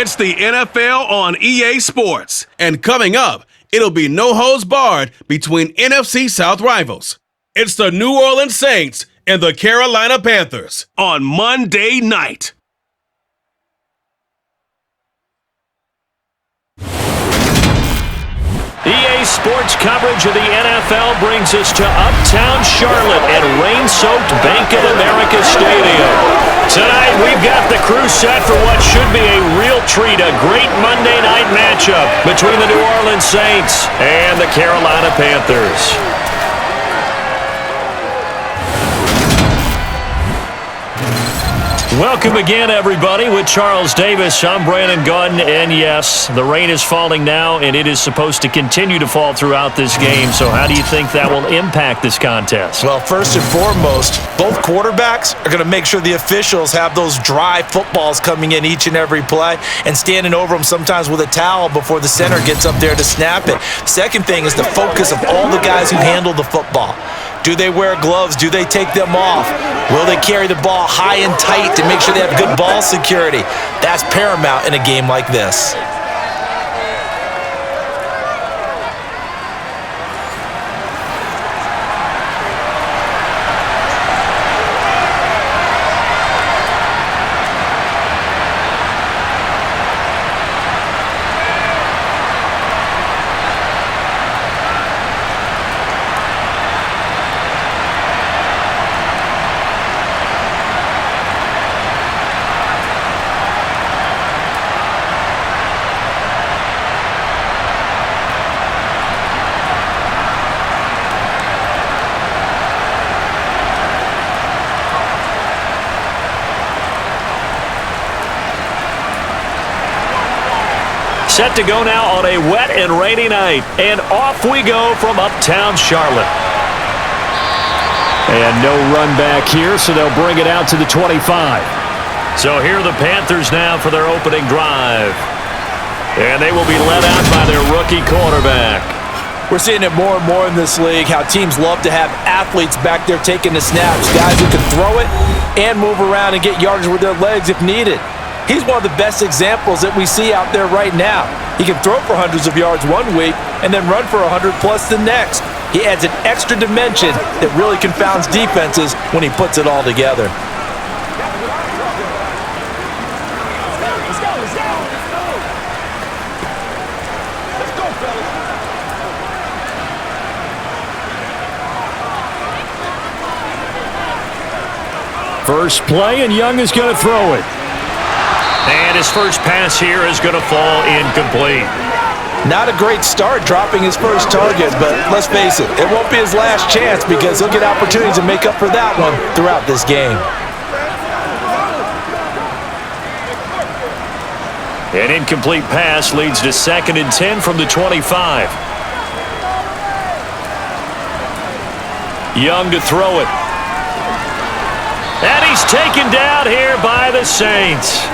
It's the NFL on EA Sports. And coming up, it'll be no holds barred between NFC South rivals. It's the New Orleans Saints and the Carolina Panthers on Monday night. EA Sports coverage of the NFL brings us to Uptown Charlotte at rain-soaked Bank of America Stadium. Tonight, we've got the crew set for what should be a real treat, a great Monday night matchup between the New Orleans Saints and the Carolina Panthers. Welcome again, everybody, with Charles Davis. I'm Brandon Gunn, and yes, the rain is falling now, and it is supposed to continue to fall throughout this game. So how do you think that will impact this contest? Well, first and foremost, both quarterbacks are going to make sure the officials have those dry footballs coming in each and every play and standing over them sometimes with a towel before the center gets up there to snap it. Second thing is the focus of all the guys who handle the football. Do they wear gloves? Do they take them off? Will they carry the ball high and tight to make sure they have good ball security? That's paramount in a game like this. Set to go now on a wet and rainy night. And off we go from Uptown Charlotte. And no run back here, so they'll bring it out to the 25. So here are the Panthers now for their opening drive. And they will be led out by their rookie quarterback. We're seeing it more and more in this league, how teams love to have athletes back there taking the snaps, guys who can throw it and move around and get yardage with their legs if needed. He's one of the best examples that we see out there right now. He can throw for hundreds of yards one week and then run for 100+ the next. He adds an extra dimension that really confounds defenses when he puts it all together. First play, and Young is going to throw it. And his first pass here is going to fall incomplete. Not a great start dropping his first target, but let's face it, it won't be his last chance because he'll get opportunities to make up for that one throughout this game. An incomplete pass leads to 2nd and 10 from the 25. Young to throw it. And he's taken down here by the Saints.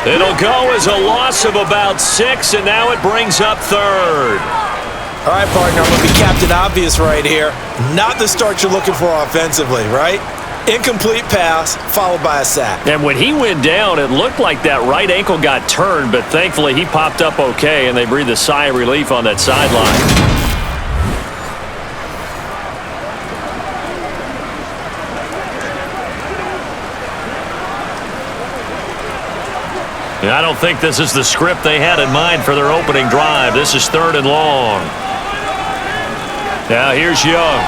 It'll go as a loss of about 6, and now it brings up 3rd. All right, partner, I'm going to be Captain Obvious right here. Not the start you're looking for offensively, right? Incomplete pass followed by a sack. And when he went down, it looked like that right ankle got turned, but thankfully he popped up okay, and they breathed a sigh of relief on that sideline. I don't think this is the script they had in mind for their opening drive. This is 3rd and long. Now here's Young.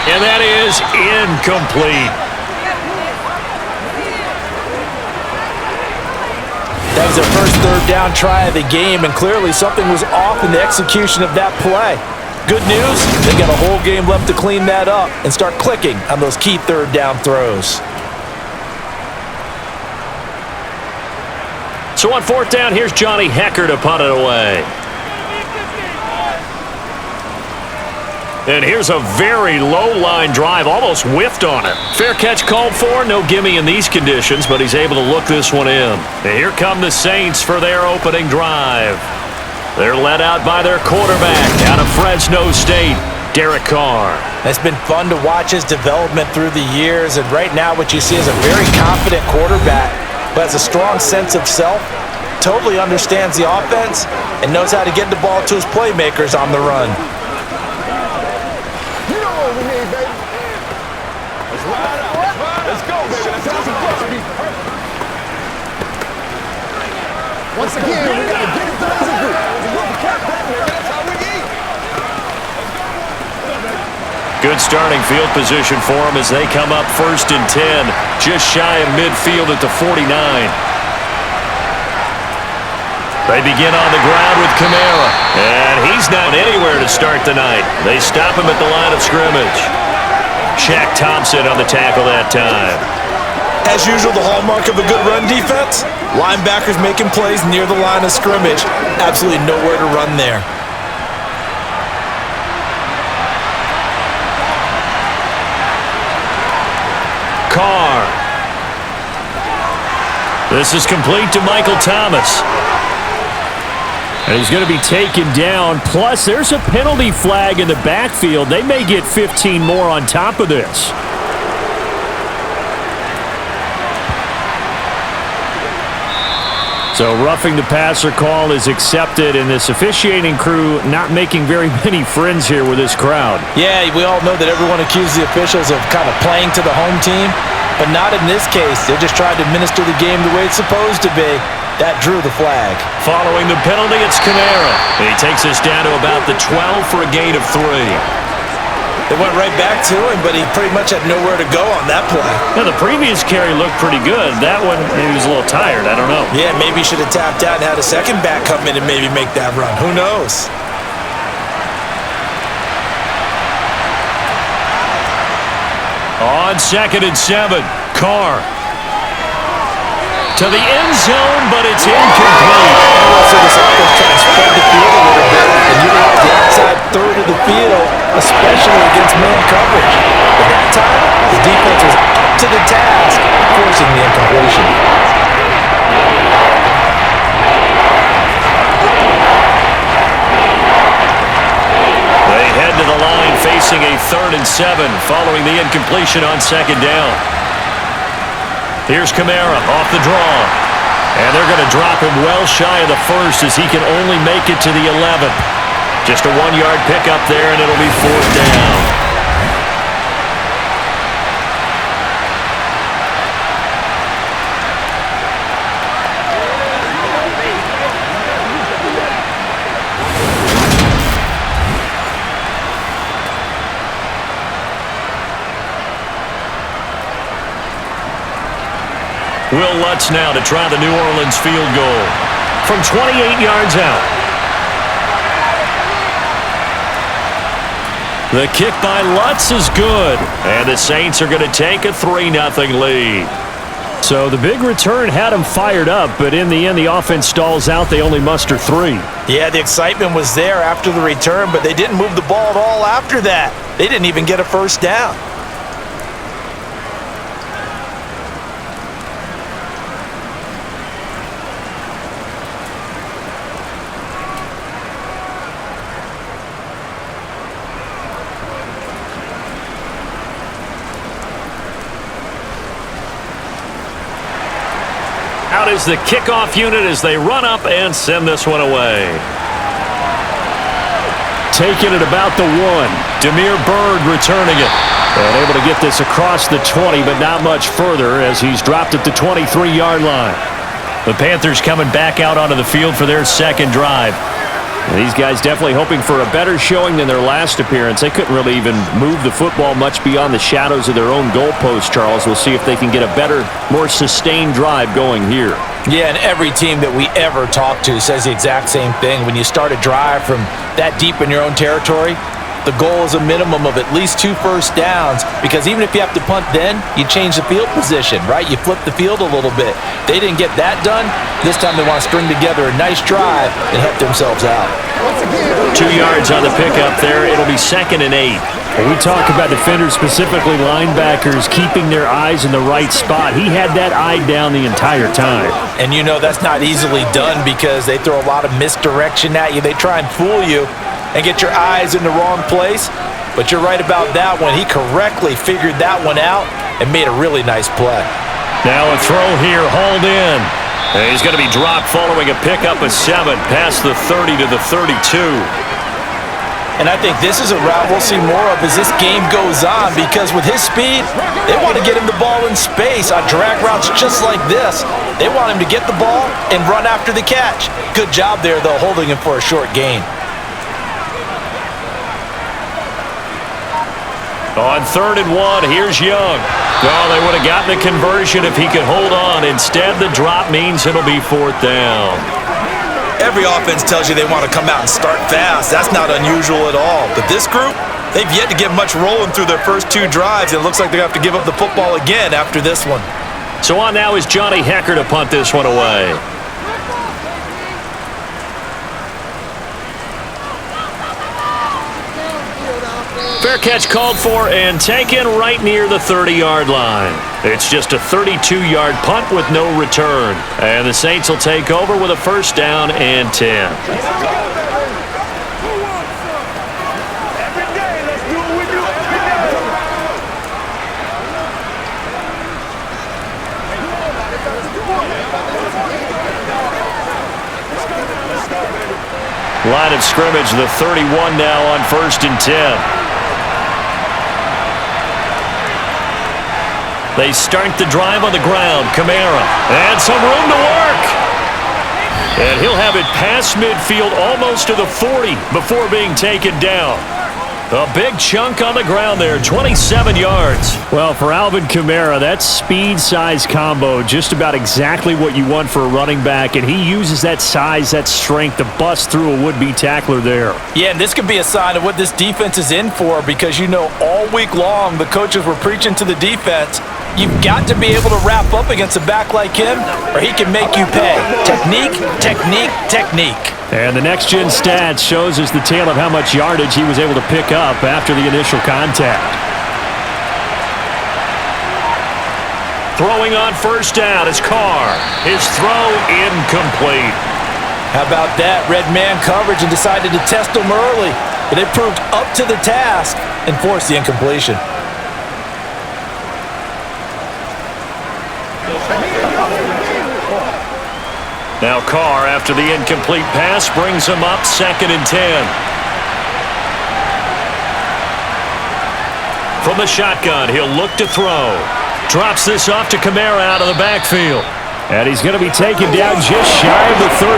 And that is incomplete. That was their first 3rd down try of the game, and clearly something was off in the execution of that play. Good news, they've got a whole game left to clean that up and start clicking on those key 3rd down throws. So on 4th down, here's Johnny Hecker to punt it away. And here's a very low-line drive, almost whiffed on it. Fair catch called for, no gimme in these conditions, but he's able to look this one in. And here come the Saints for their opening drive. They're led out by their quarterback out of Fresno State. Derek Carr. It's been fun to watch his development through the years, and right now what you see is a very confident quarterback who has a strong sense of self, totally understands the offense, and knows how to get the ball to his playmakers on the run. You know what we need, baby. Let's ride out. Let's go, baby. Let's have some fun. Once again, we got to get it done as a group. That's how we eat. Good starting field position for them as they come up 1st and 10, just shy of midfield at the 49. They begin on the ground with Kamara, and he's not anywhere to start the night. They stop him at the line of scrimmage. Shaq Thompson on the tackle that time. As usual, the hallmark of a good run defense, linebackers making plays near the line of scrimmage. Absolutely nowhere to run there. Carr. This is complete to Michael Thomas. And he's going to be taken down. Plus, there's a penalty flag in the backfield. They may get 15 more on top of this. So roughing the passer call is accepted, and this officiating crew not making very many friends here with this crowd. Yeah, we all know that everyone accuses the officials of kind of playing to the home team, but not in this case. They're just trying to administer the game the way it's supposed to be. That drew the flag. Following the penalty, it's Kamara. He takes us down to about the 12 for a gain of 3. They went right back to him, but he pretty much had nowhere to go on that play. Now, the previous carry looked pretty good. That one, maybe he was a little tired. I don't know. Yeah, maybe he should have tapped out and had a second back come in and maybe make that run. Who knows? On 2nd and 7, Carr. To the end zone, but it's incomplete. So this offense trying to spread the field a little bit and utilize the outside third of the field, especially against man coverage. But that time, the defense was up to the task, forcing the incompletion. They head to the line facing a 3rd and 7 following the incompletion on 2nd down. Here's Kamara off the draw. And they're going to drop him well shy of the 1st as he can only make it to the 11th. Just a 1-yard pickup there, and it'll be 4th down. Will Lutz now to try the New Orleans field goal from 28 yards out. The kick by Lutz is good, and the Saints are going to take a 3-0 lead. So the big return had them fired up, but in the end, the offense stalls out. They only muster 3. Yeah, the excitement was there after the return, but they didn't move the ball at all after that. They didn't even get a first down. Out is the kickoff unit as they run up and send this one away. Taking it about the 1. Demir Bird returning it. And able to get this across the 20, but not much further as he's dropped at the 23-yard line. The Panthers coming back out onto the field for their 2nd drive. And these guys definitely hoping for a better showing than their last appearance. They couldn't really even move the football much beyond the shadows of their own goalpost, Charles. We'll see if they can get a better, more sustained drive going here. Yeah, and every team that we ever talk to says the exact same thing. When you start a drive from that deep in your own territory, the goal is a minimum of at least 2 first downs, because even if you have to punt then, you change the field position, right? You flip the field a little bit. They didn't get that done. This time they want to string together a nice drive and help themselves out. 2 yards on the pickup there. It'll be 2nd and 8. When we talk about defenders, specifically linebackers, keeping their eyes in the right spot, he had that eye down the entire time. And you know that's not easily done because they throw a lot of misdirection at you. They try and fool you and get your eyes in the wrong place. But you're right about that one. He correctly figured that one out and made a really nice play. Now a throw here, hauled in. And he's going to be dropped following a pickup of 7 past the 30 to the 32. And I think this is a route we'll see more of as this game goes on, because with his speed, they want to get him the ball in space on drag routes just like this. They want him to get the ball and run after the catch. Good job there, though, holding him for a short gain. On 3rd and 1, here's Young. Oh, they would have gotten the conversion if he could hold on. Instead, the drop means it'll be 4th down. Every offense tells you they want to come out and start fast. That's not unusual at all. But this group, they've yet to get much rolling through their first 2 drives. It looks like they're going to have to give up the football again after this one. So on now is Johnny Hecker to punt this one away. Fair catch called for and taken right near the 30-yard line. It's just a 32-yard punt with no return. And the Saints will take over with a 1st down and 10. Line of scrimmage, the 31 now on 1st and 10. They start the drive on the ground. Kamara. And some room to work. And he'll have it past midfield almost to the 40 before being taken down. A big chunk on the ground there, 27 yards. Well, for Alvin Kamara, that speed-size combo, just about exactly what you want for a running back, and he uses that size, that strength to bust through a would-be tackler there. Yeah, and this could be a sign of what this defense is in for, because you know all week long the coaches were preaching to the defense, you've got to be able to wrap up against a back like him, or he can make you pay. Technique, technique, technique. And the next-gen stats shows us the tale of how much yardage he was able to pick up after the initial contact. Throwing on 1st down is Carr. His throw incomplete. How about that? Red man coverage and decided to test him early, but it proved up to the task and forced the incompletion. Now Carr, after the incomplete pass, brings him up 2nd and 10. From the shotgun, he'll look to throw. Drops this off to Kamara out of the backfield. And he's going to be taken down just shy of the 35.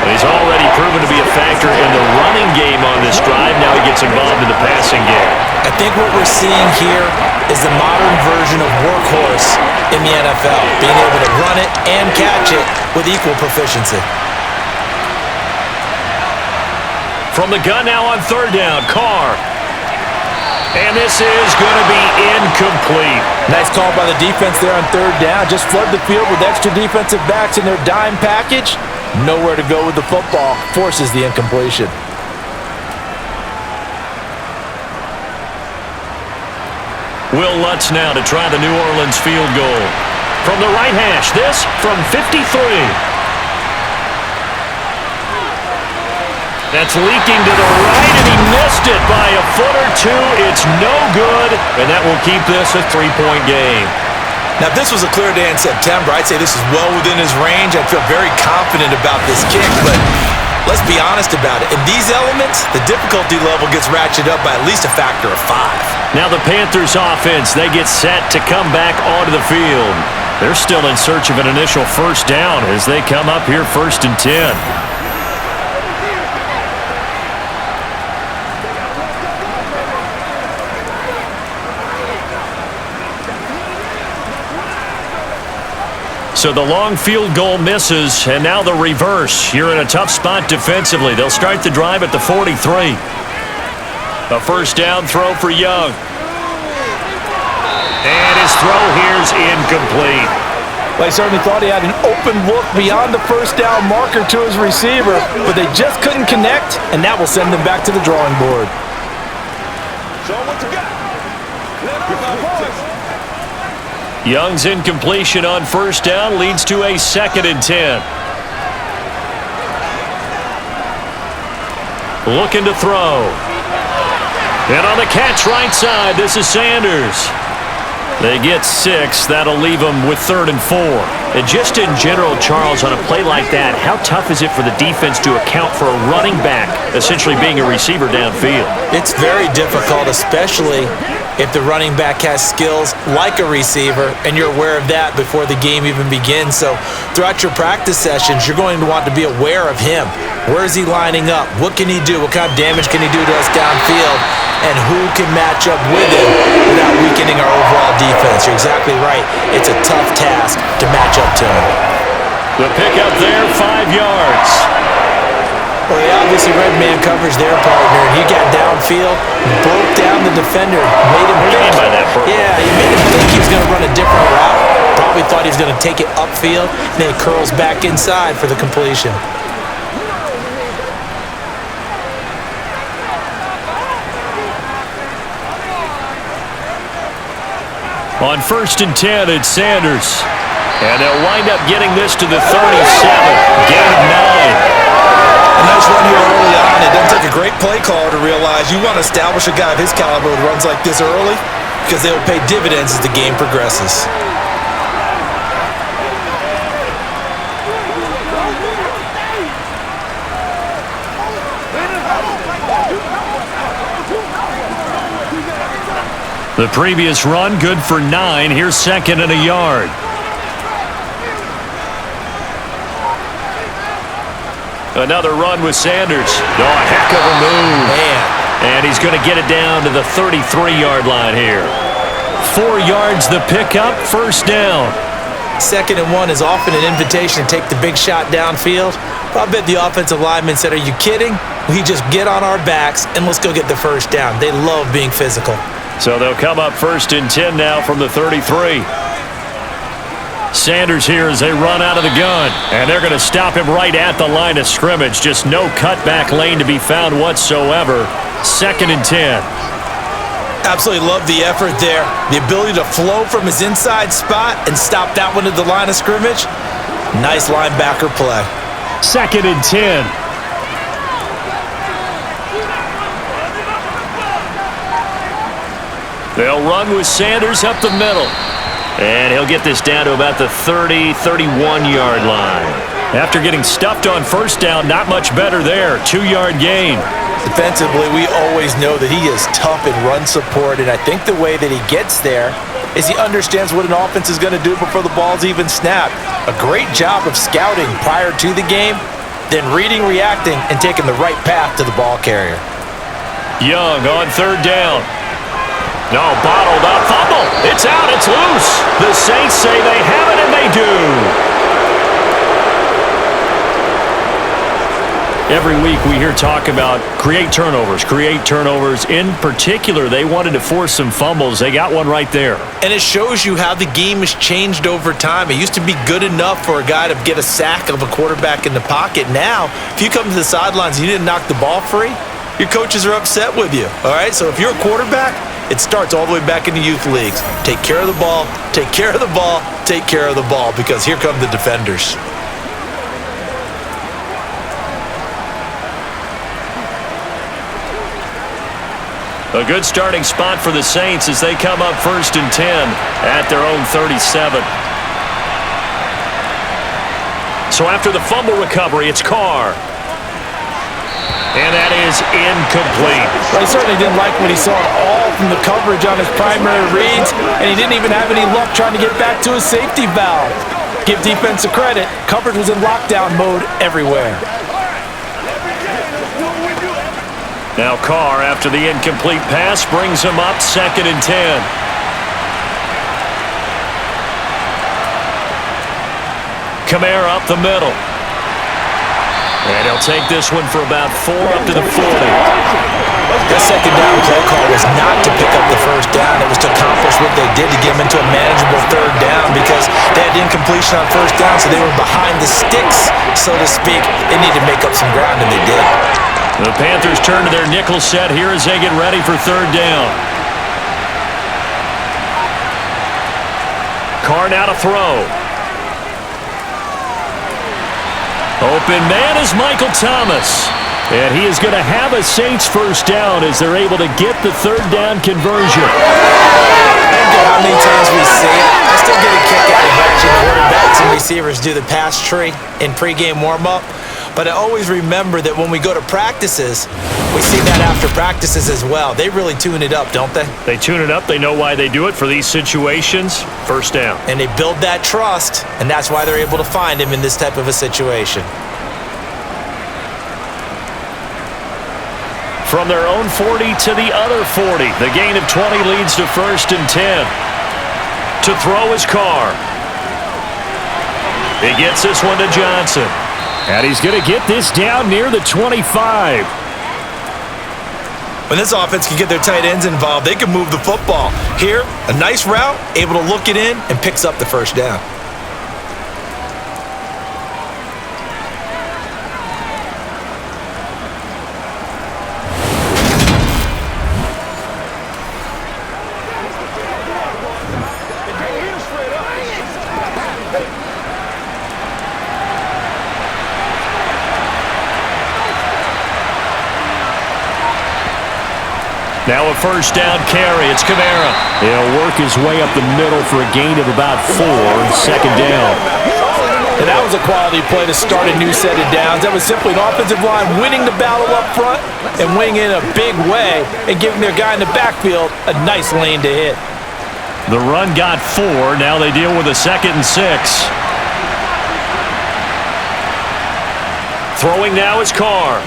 And he's already proven to be a factor in the running game on this drive. Now he gets involved in the passing game. I think what we're seeing here is the modern version of workhorse in the NFL, being able to run it and catch it with equal proficiency. From the gun now on 3rd down, Carr. And this is going to be incomplete. Nice call by the defense there on 3rd down. Just flood the field with extra defensive backs in their dime package. Nowhere to go with the football. Forces the incompletion. Will Lutz now to try the New Orleans field goal. From the right hash, this from 53. That's leaking to the right, and he missed it by a foot or 2. It's no good, and that will keep this a 3-point game. Now, if this was a clear day in September, I'd say this is well within his range. I'd feel very confident about this kick, but let's be honest about it. In these elements, the difficulty level gets ratcheted up by at least a factor of 5. Now the Panthers offense, they get set to come back onto the field. They're still in search of an initial 1st down as they come up here 1st and 10. So the long field goal misses, and now the reverse. You're in a tough spot defensively. They'll start the drive at the 43. A 1st down throw for Young. And his throw here's incomplete. Well, I certainly thought he had an open look beyond the 1st down marker to his receiver, but they just couldn't connect, and that will send them back to the drawing board. Show what you got. Young's incompletion on 1st down leads to a 2nd and 10. Looking to throw. And on the catch right side, this is Sanders. They get 6. That'll leave them with 3rd and 4. And just in general, Charles, on a play like that, how tough is it for the defense to account for a running back essentially being a receiver downfield? It's very difficult, especially if the running back has skills like a receiver, and you're aware of that before the game even begins. So throughout your practice sessions, you're going to want to be aware of him. Where is he lining up? What can he do? What kind of damage can he do to us downfield? And who can match up with him without weakening our overall defense? You're exactly right. It's a tough task to match up to him. The pickup there, 5 yards. Well, he obviously read man coverage there, partner, and he got downfield, broke down the defender, made him think. By that, yeah, he made him think he was going to run a different route. Probably thought he was going to take it upfield, and then he curls back inside for the completion. On 1st and 10, it's Sanders. And they'll wind up getting this to the 37. Gain of 9. A nice run here early on. It doesn't take a great play caller to realize you want to establish a guy of his caliber with runs like this early because they will pay dividends as the game progresses. The previous run, good for 9. Here's 2nd and a yard. Another run with Sanders. Oh, a heck of a move. Man. And he's going to get it down to the 33-yard line here. 4 yards the pickup, 1st down. 2nd and 1 is often an invitation to take the big shot downfield. But I bet the offensive lineman said, are you kidding? We just get on our backs and let's go get the 1st down. They love being physical. So they'll come up 1st and 10 now from the 33. Sanders here as they run out of the gun. And they're going to stop him right at the line of scrimmage. Just no cutback lane to be found whatsoever. 2nd and 10. Absolutely love the effort there. The ability to flow from his inside spot and stop that one at the line of scrimmage. Nice linebacker play. 2nd and 10. They'll run with Sanders up the middle. And he'll get this down to about the 30, 31-yard line. After getting stuffed on 1st down, not much better there. 2-yard gain. Defensively, we always know that he is tough in run support, and I think the way that he gets there is he understands what an offense is going to do before the ball's even snapped. A great job of scouting prior to the game, then reading, reacting, and taking the right path to the ball carrier. Young on 3rd down. No, bottled up, fumble. It's out, it's loose. The Saints say they have it, and they do. Every week we hear talk about create turnovers. In particular, they wanted to force some fumbles. They got one right there. And it shows you how the game has changed over time. It used to be good enough for a guy to get a sack of a quarterback in the pocket. Now, if you come to the sidelines and you didn't knock the ball free, your coaches are upset with you. All right, so if you're a quarterback, it starts all the way back in the youth leagues. Take care of the ball, take care of the ball, take care of the ball, because here come the defenders. A good starting spot for the Saints as they come up 1st and 10 at their own 37. So after the fumble recovery, it's Carr. And that is incomplete. Well, he certainly didn't like what he saw at all from the coverage on his primary reads, and he didn't even have any luck trying to get back to his safety valve. Give defense a credit. Coverage was in lockdown mode everywhere. Now Carr, after the incomplete pass, brings him up 2nd and 10. Kamara up the middle. And he'll take this one for about 4 up to the 40. That 2nd down play call was not to pick up the 1st down. It was to accomplish what they did to get them into a manageable 3rd down because they had incompletion on 1st down, so they were behind the sticks, so to speak. They needed to make up some ground, and they did. The Panthers turn to their nickel set here as they get ready for 3rd down. Carr now to throw. Open man is Michael Thomas. And he is going to have a Saints first down as they're able to get the third down conversion. I don't care how many times we see it. I still get a kick out of watching quarterbacks and receivers do the pass tree in pregame warm-up. But I always remember that when we go to practices, we see that after practices as well. They really tune it up, don't they? They tune it up. They know why they do it for these situations. First down. And they build that trust, and that's why they're able to find him in this type of a situation. From their own 40 to the other 40. The gain of 20 leads to 1st and 10. To throw his Carr. He gets this one to Johnson. And he's going to get this down near the 25. When this offense can get their tight ends involved, they can move the football. Here, a nice route, able to look it in, and picks up the first down. Now a first down carry. It's Kamara. He'll work his way up the middle for a gain of about 4. Second down. And that was a quality play to start a new set of downs. That was simply an offensive line winning the battle up front and winning in a big way and giving their guy in the backfield a nice lane to hit. The run got 4. Now they deal with a 2nd and 6. Throwing now is Carr.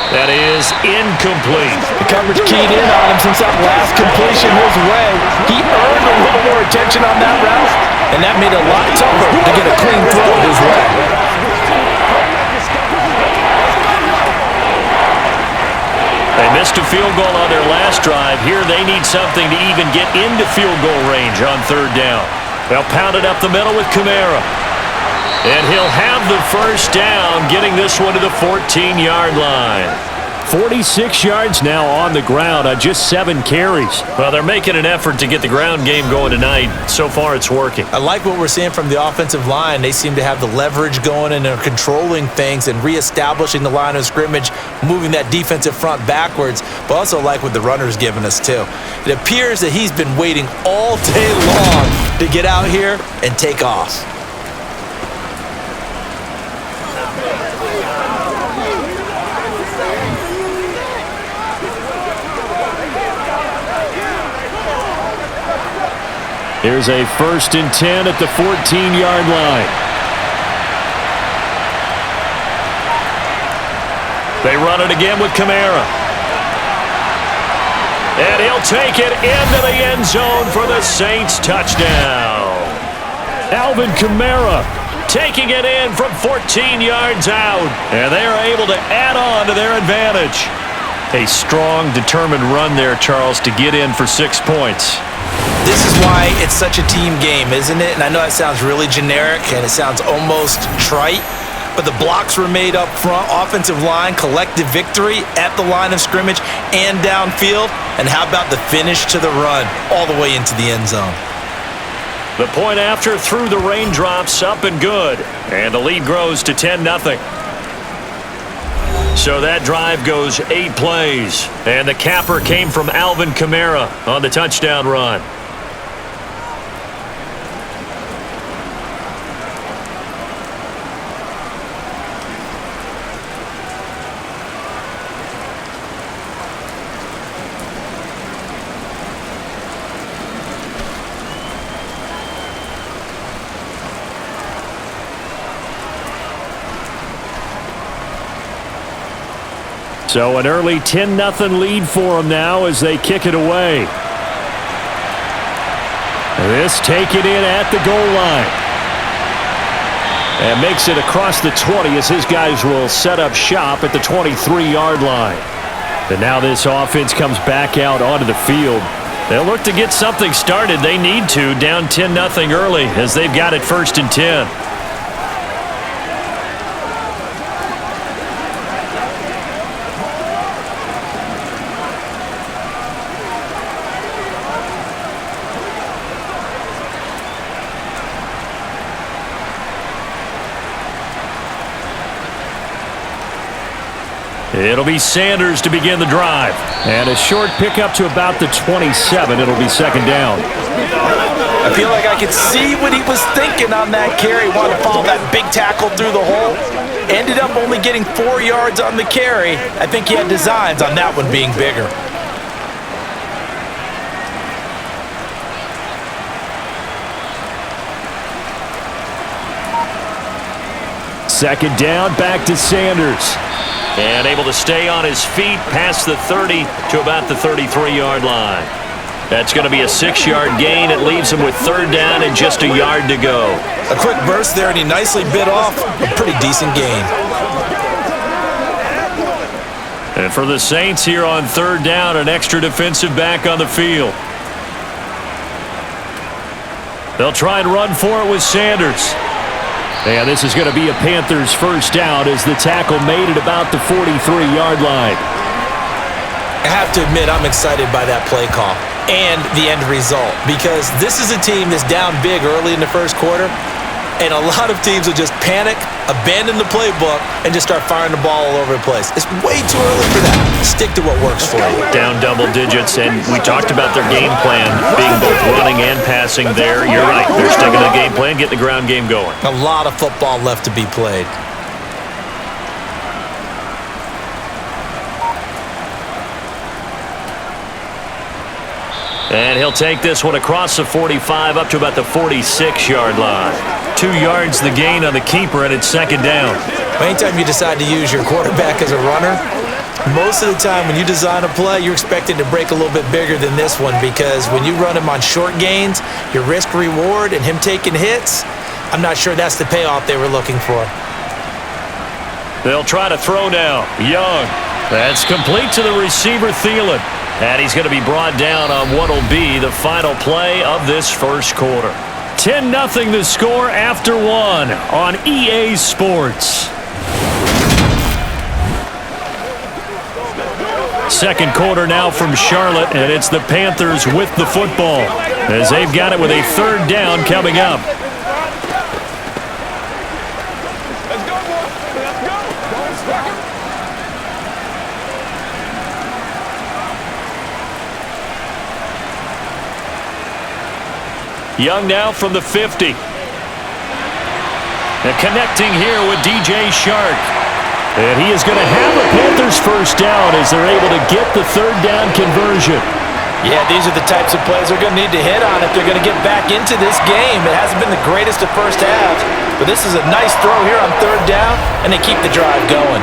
That is incomplete. The coverage keyed in on him since that last completion his way. He earned a little more attention on that route, and that made it a lot tougher to get a clean throw his way. They missed a field goal on their last drive. Here they need something to even get into field goal range on 3rd down. They'll pound it up the middle with Kamara. And he'll have the first down, getting this one to the 14-yard line. 46 yards now on the ground on just 7 carries. Well, they're making an effort to get the ground game going tonight. So far, it's working. I like what we're seeing from the offensive line. They seem to have the leverage going and are controlling things and reestablishing the line of scrimmage, moving that defensive front backwards, but also like what the runner's giving us, too. It appears that he's been waiting all day long to get out here and take off. Here's a 1st and 10 at the 14-yard line. They run it again with Kamara. And he'll take it into the end zone for the Saints touchdown. Alvin Kamara taking it in from 14 yards out. And they are able to add on to their advantage. A strong, determined run there, Charles, to get in for 6 points. This is why it's such a team game, isn't it? And I know that sounds really generic and it sounds almost trite, but the blocks were made up front, offensive line, collective victory at the line of scrimmage and downfield. And how about the finish to the run all the way into the end zone? The point after through the raindrops, up and good. And the lead grows to 10-0. So that drive goes 8 plays. And the capper came from Alvin Kamara on the touchdown run. So an early 10-0 lead for them now as they kick it away. This taken in at the goal line. And makes it across the 20 as his guys will set up shop at the 23-yard line. And now this offense comes back out onto the field. They'll look to get something started. They need to, down 10-0 early as they've got it 1st and 10. It'll be Sanders to begin the drive. And a short pickup to about the 27. It'll be second down. I feel like I could see what he was thinking on that carry. Wanted to follow that big tackle through the hole. Ended up only getting 4 yards on the carry. I think he had designs on that one being bigger. Second down, back to Sanders. And able to stay on his feet past the 30 to about the 33-yard line. That's going to be a 6-yard gain. It leaves him with third down and just a yard to go. A quick burst there, and he nicely bit off a pretty decent gain. And for the Saints here on third down, an extra defensive back on the field. They'll try and run for it with Sanders. And this is going to be a Panthers first down as the tackle made it about the 43-yard line. I have to admit, I'm excited by that play call and the end result, because this is a team that's down big early in the first quarter, and a lot of teams will just panic, abandon the playbook, and just start firing the ball all over the place. It's way too early for that. Stick to what works for you. Down double digits, and we talked about their game plan being both running and passing there. You're right. They're sticking to the game plan, getting the ground game going. A lot of football left to be played. And he'll take this one across the 45 up to about the 46-yard line. 2 yards the gain on the keeper, and it's second down. Anytime you decide to use your quarterback as a runner, most of the time when you design a play, you're expecting to break a little bit bigger than this one, because when you run him on short gains, your risk-reward and him taking hits, I'm not sure that's the payoff they were looking for. They'll try to throw now. Young. That's complete to the receiver, Thielen. And he's going to be brought down on what will be the final play of this first quarter. 10-0 the score after one on EA Sports. Second quarter now from Charlotte, and it's the Panthers with the football as they've got it with a third down coming up. Young now from the 50. And connecting here with DJ Shark. And he is going to have a Panthers first down as they're able to get the third down conversion. Yeah, these are the types of plays they're going to need to hit on if they're going to get back into this game. It hasn't been the greatest of first halves, but this is a nice throw here on third down, and they keep the drive going.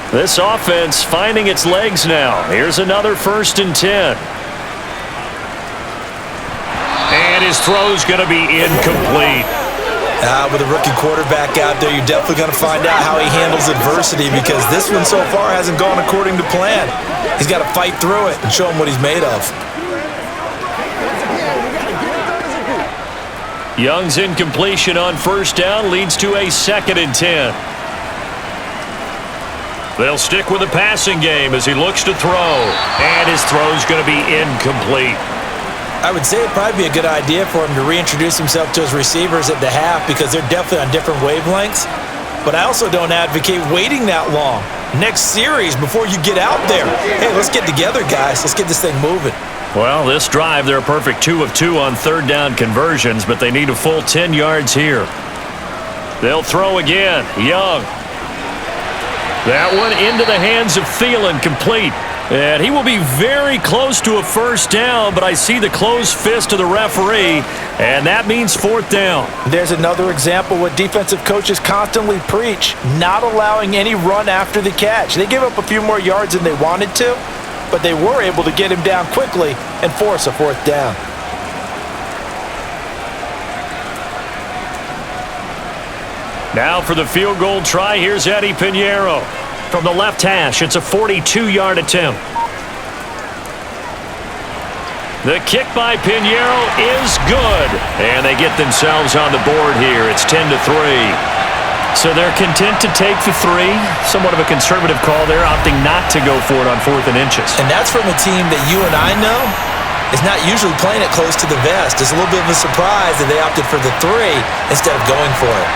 This offense finding its legs now. Here's another 1st and 10. And his throw's going to be incomplete. With a rookie quarterback out there, you're definitely going to find out how he handles adversity, because this one so far hasn't gone according to plan. He's got to fight through it and show him what he's made of. Young's incompletion on first down leads to a 2nd and 10. They'll stick with the passing game as he looks to throw. And his throw's going to be incomplete. I would say it'd probably be a good idea for him to reintroduce himself to his receivers at the half, because they're definitely on different wavelengths. But I also don't advocate waiting that long. Next series before you get out there. Hey, let's get together, guys. Let's get this thing moving. Well, this drive, they're a perfect 2 of 2 on third down conversions, but they need a full 10 yards here. They'll throw again. Young. That one into the hands of Thielen, complete. And he will be very close to a first down, but I see the closed fist of the referee, and that means 4th down. There's another example what defensive coaches constantly preach, not allowing any run after the catch. They give up a few more yards than they wanted to, but they were able to get him down quickly and force a 4th down. Now for the field goal try, here's Eddie Pinheiro. From the left hash, it's a 42-yard attempt. The kick by Pinheiro is good. And they get themselves on the board here. It's 10-3. So they're content to take the 3. Somewhat of a conservative call there, opting not to go for it on 4th and inches. And that's from a team that you and I know is not usually playing it close to the vest. It's a little bit of a surprise that they opted for the 3 instead of going for it.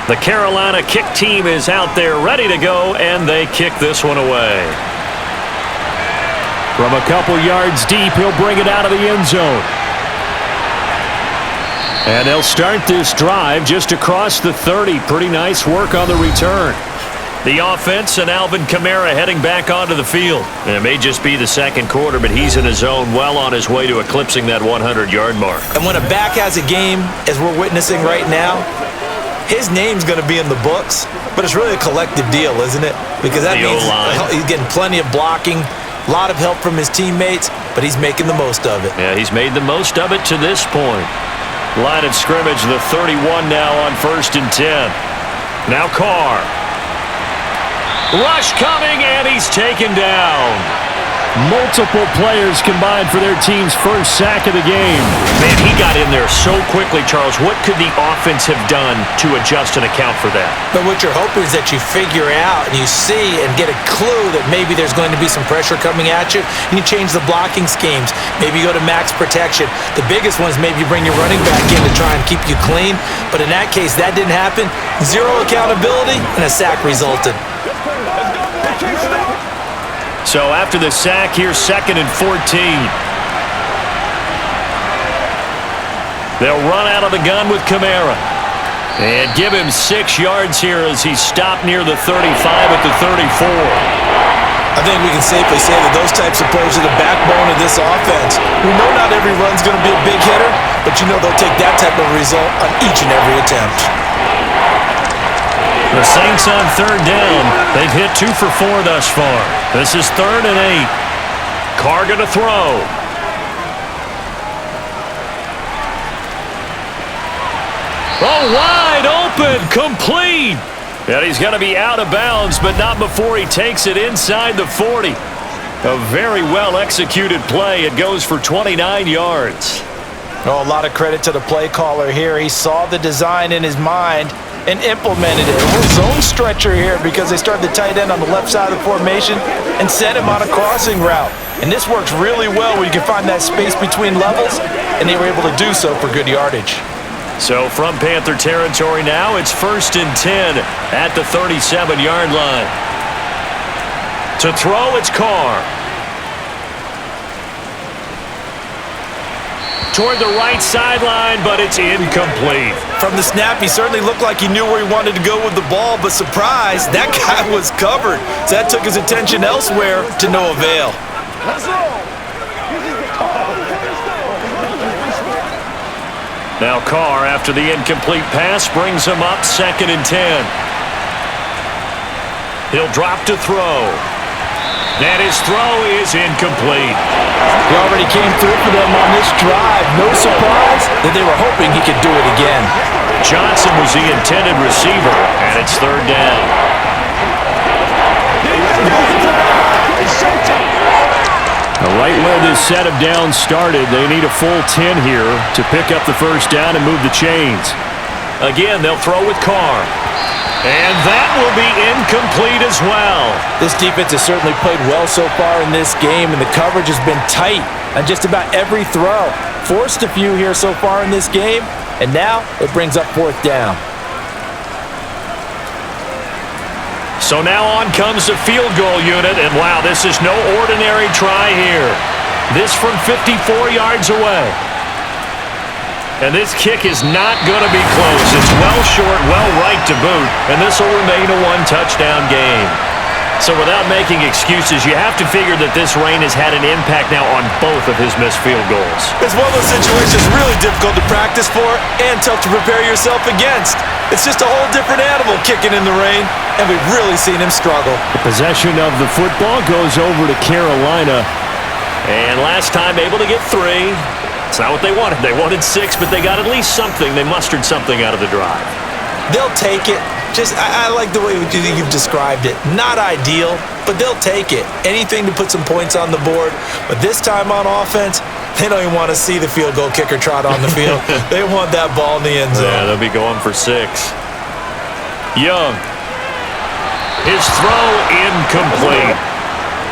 The Carolina kick team is out there ready to go, and they kick this one away. From a couple yards deep, he'll bring it out of the end zone. And they'll start this drive just across the 30. Pretty nice work on the return. The offense and Alvin Kamara heading back onto the field. And it may just be the second quarter, but he's in his zone, well on his way to eclipsing that 100-yard mark. And when a back has a game, as we're witnessing right now, his name's going to be in the books, but it's really a collective deal, isn't it? Because that means he's getting plenty of blocking, a lot of help from his teammates, but he's making the most of it. Yeah, he's made the most of it to this point. Line of scrimmage, the 31 now on 1st and 10. Now Carr. Rush coming, and he's taken down. Multiple players combined for their team's first sack of the game. Man, he got in there so quickly, Charles. What could the offense have done to adjust and account for that? But what you're hoping is that you figure out and you see and get a clue that maybe there's going to be some pressure coming at you, and you change the blocking schemes. Maybe you go to max protection. The biggest one is maybe you bring your running back in to try and keep you clean. But in that case, that didn't happen. 0 accountability, and a sack resulted. So after the sack, here's 2nd and 14. They'll run out of the gun with Kamara. And give him 6 yards here as he's stopped near the 35 at the 34. I think we can safely say that those types of players are the backbone of this offense. We know not every run's going to be a big hitter, but you know they'll take that type of result on each and every attempt. The Saints on 3rd down. They've hit 2 for 4 thus far. This is 3rd and 8. Carr going to throw. Oh, wide open, complete. And he's going to be out of bounds, but not before he takes it inside the 40. A very well-executed play. It goes for 29 yards. Oh, a lot of credit to the play caller here. He saw the design in his mind and implemented it. A little zone stretcher here because they started the tight end on the left side of the formation and sent him on a crossing route. And this works really well where you can find that space between levels, and they were able to do so for good yardage. So from Panther territory now, it's 1st and 10 at the 37-yard line. To throw, it's Carr. Toward the right sideline, but it's incomplete. From the snap, he certainly looked like he knew where he wanted to go with the ball, but surprise, that guy was covered. So that took his attention elsewhere to no avail. Now Carr, after the incomplete pass, brings him up 2nd and 10. He'll drop to throw. And his throw is incomplete. He already came through for them on this drive. No surprise that they were hoping he could do it again. Johnson was the intended receiver, and it's 3rd down. Right where this set of downs started, they need a full 10 here to pick up the 1st down and move the chains. Again, they'll throw with Carr. And that will be incomplete as well. This defense has certainly played well so far in this game, and the coverage has been tight on just about every throw. Forced a few here so far in this game, and now it brings up 4th down. So now on comes the field goal unit, and wow, this is no ordinary try here. This from 54 yards away. And this kick is not going to be close. It's well short, well right to boot, and this will remain a 1-touchdown game. So without making excuses, you have to figure that this rain has had an impact now on both of his missed field goals. It's one of those situations really difficult to practice for and tough to prepare yourself against. It's just a whole different animal kicking in the rain, and we've really seen him struggle. The possession of the football goes over to Carolina. And last time able to get 3. It's not what they wanted. They wanted 6, but they got at least something. They mustered something out of the drive. They'll take it. I like the way you've described it. Not ideal, but they'll take it. Anything to put some points on the board. But this time on offense, they don't even want to see the field goal kicker trot on the field. They want that ball in the end zone. Yeah, they'll be going for 6. Young. His throw incomplete.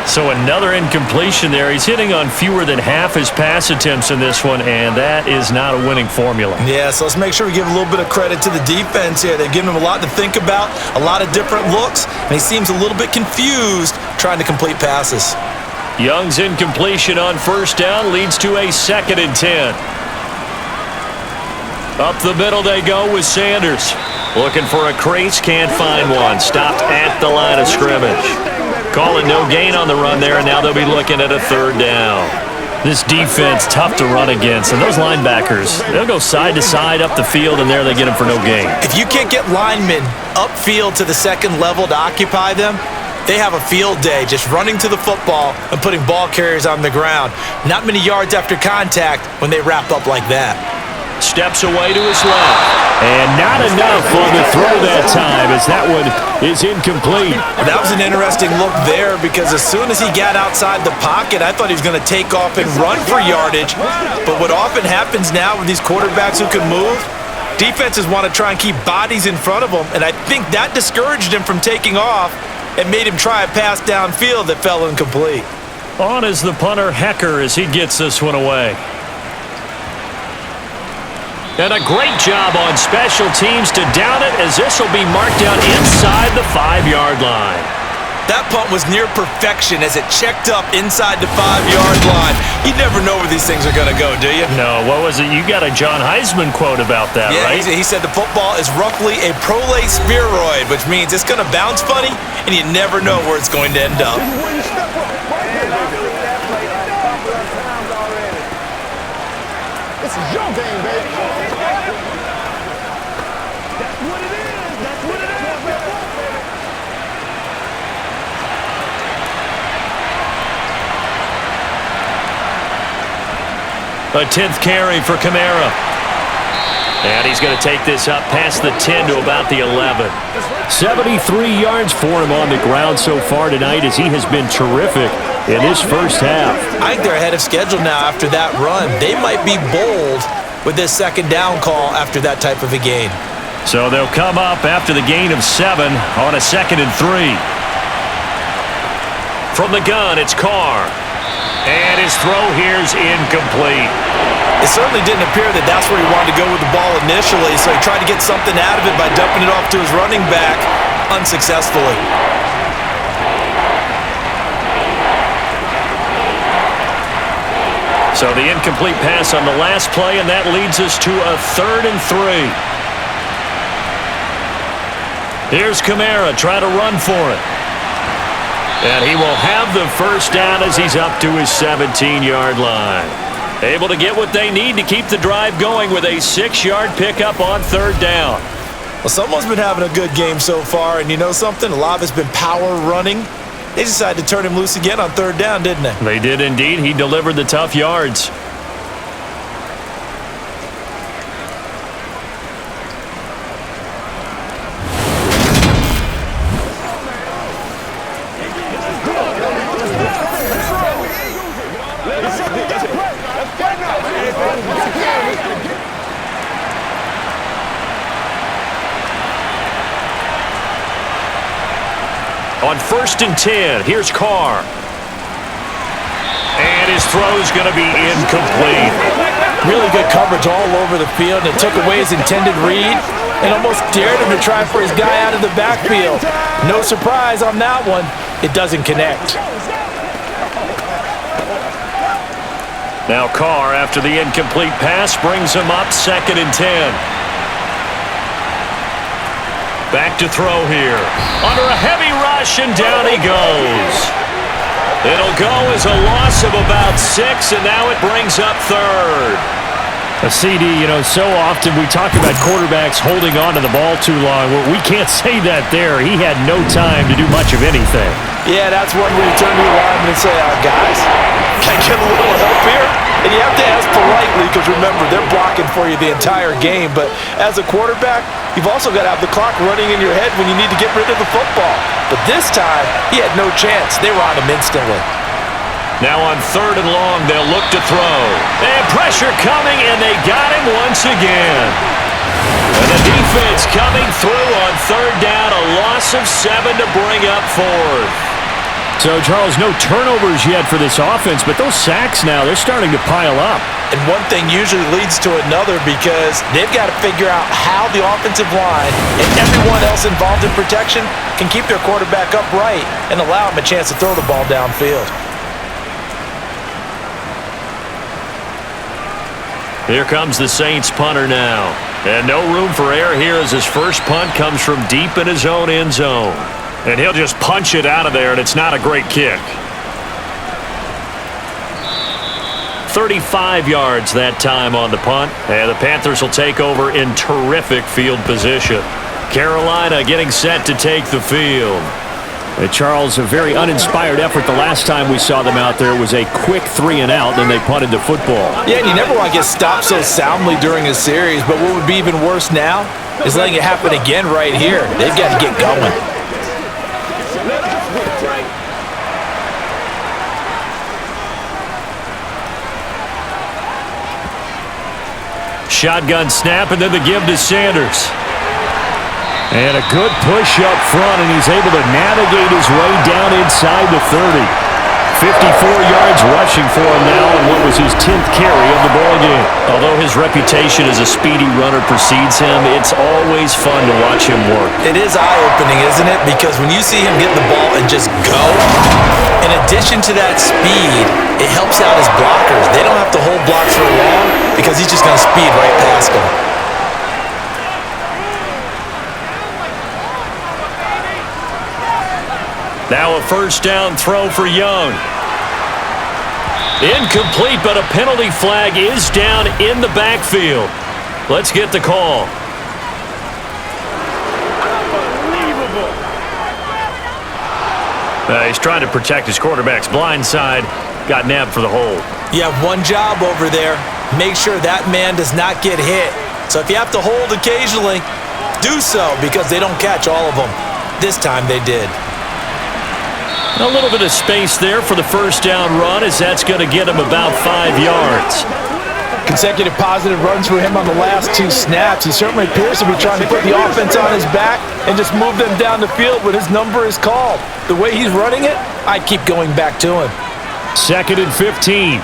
So another incompletion there. He's hitting on fewer than half his pass attempts in this one, and that is not a winning formula. Yeah, so let's make sure we give a little bit of credit to the defense here. They've given him a lot to think about, a lot of different looks, and he seems a little bit confused trying to complete passes. Young's incompletion on first down leads to a 2nd and 10. Up the middle they go with Sanders. Looking for a crease, can't find one. Stopped at the line of scrimmage. Calling no gain on the run there, and now they'll be looking at a 3rd down. This defense, tough to run against, and those linebackers, they'll go side to side up the field, and there they get them for no gain. If you can't get linemen upfield to the 2nd level to occupy them, they have a field day just running to the football and putting ball carriers on the ground. Not many yards after contact when they wrap up like that. Steps away to his left. And not enough on the throw that time as that one is incomplete. That was an interesting look there because as soon as he got outside the pocket, I thought he was going to take off and run for yardage. But what often happens now with these quarterbacks who can move, defenses want to try and keep bodies in front of them, and I think that discouraged him from taking off and made him try a pass downfield that fell incomplete. On is the punter, Hecker, as he gets this one away. And a great job on special teams to down it as this will be marked down inside the 5-yard line. That punt was near perfection as it checked up inside the 5-yard line. You never know where these things are going to go, do you? No, what was it? You got a John Heisman quote about that, right? Yeah, he said the football is roughly a prolate spheroid, which means it's going to bounce funny, and you never know where it's going to end up. This is your game, baby. A 10th carry for Kamara. And he's going to take this up past the 10 to about the 11. 73 yards for him on the ground so far tonight as he has been terrific in this first half. I think they're ahead of schedule now after that run. They might be bold with this 2nd down call after that type of a gain. So they'll come up after the gain of 7 on a 2nd and 3. From the gun, it's Carr. And his throw here's incomplete. It certainly didn't appear that that's where he wanted to go with the ball initially, so he tried to get something out of it by dumping it off to his running back unsuccessfully. So the incomplete pass on the last play, and that leads us to a 3rd and 3. Here's Kamara, try to run for it. And he will have the first down as he's up to his 17-yard line. Able to get what they need to keep the drive going with a 6-yard pickup on 3rd down. Well, someone's been having a good game so far, and you know something? A lot of it's been power running. They decided to turn him loose again on 3rd down, didn't they? They did indeed. He delivered the tough yards. On 1st and 10, here's Carr. And his throw's going to be incomplete. Really good coverage all over the field, and it took away his intended read and almost dared him to try for his guy out of the backfield. No surprise on that one. It doesn't connect. Now Carr, after the incomplete pass, brings him up 2nd and 10. Back to throw here. Under a heavy rush, and down he goes. It'll go as a loss of about 6, and now it brings up 3rd. A CD, you know, so often we talk about quarterbacks holding on to the ball too long. Well, we can't say that there. He had no time to do much of anything. Yeah, that's one where you turn to the lineman and say, guys, Can I get a little help here? And you have to ask politely because, remember, they're blocking for you the entire game. But as a quarterback, you've also got to have the clock running in your head when you need to get rid of the football. But this time, he had no chance. They were on him instantly. Now on 3rd and long, they'll look to throw. And pressure coming, and they got him once again. And the defense coming through on 3rd down, a loss of 7 to bring up 4th. So, Charles, no turnovers yet for this offense, but those sacks now, they're starting to pile up. And one thing usually leads to another because they've got to figure out how the offensive line and everyone else involved in protection can keep their quarterback upright and allow him a chance to throw the ball downfield. Here comes the Saints punter now. And no room for error here as his first punt comes from deep in his own end zone. And he'll just punch it out of there, and it's not a great kick. 35 yards that time on the punt. And the Panthers will take over in terrific field position. Carolina getting set to take the field. Charles, a very uninspired effort the last time we saw them out there. It was a quick 3-and-out, then they punted the football. Yeah, and you never want to get stopped so soundly during a series, but what would be even worse now is letting it happen again right here. They've got to get going. Shotgun snap, and then the give to Sanders. And a good push up front, and he's able to navigate his way down inside the 30. 54 yards rushing for him now on what was his 10th carry of the ballgame. Although his reputation as a speedy runner precedes him, it's always fun to watch him work. It is eye-opening, isn't it? Because when you see him get the ball and just go, in addition to that speed, it helps out his blockers. They don't have to hold blocks for long because he's just going to speed right past them. Now a first down throw for Young. Incomplete, but a penalty flag is down in the backfield. Let's get the call. He's trying to protect his quarterback's blind side. Got nabbed for the hold. You have one job over there. Make sure that man does not get hit. So if you have to hold occasionally, do so because they don't catch all of them. This time they did. A little bit of space there for the first down run as that's going to get him about 5 yards. Consecutive positive runs for him on the last 2 snaps. He certainly appears to be trying to put the offense on his back and just move them down the field when his number is called. The way he's running it, I keep going back to him. 2nd and 15.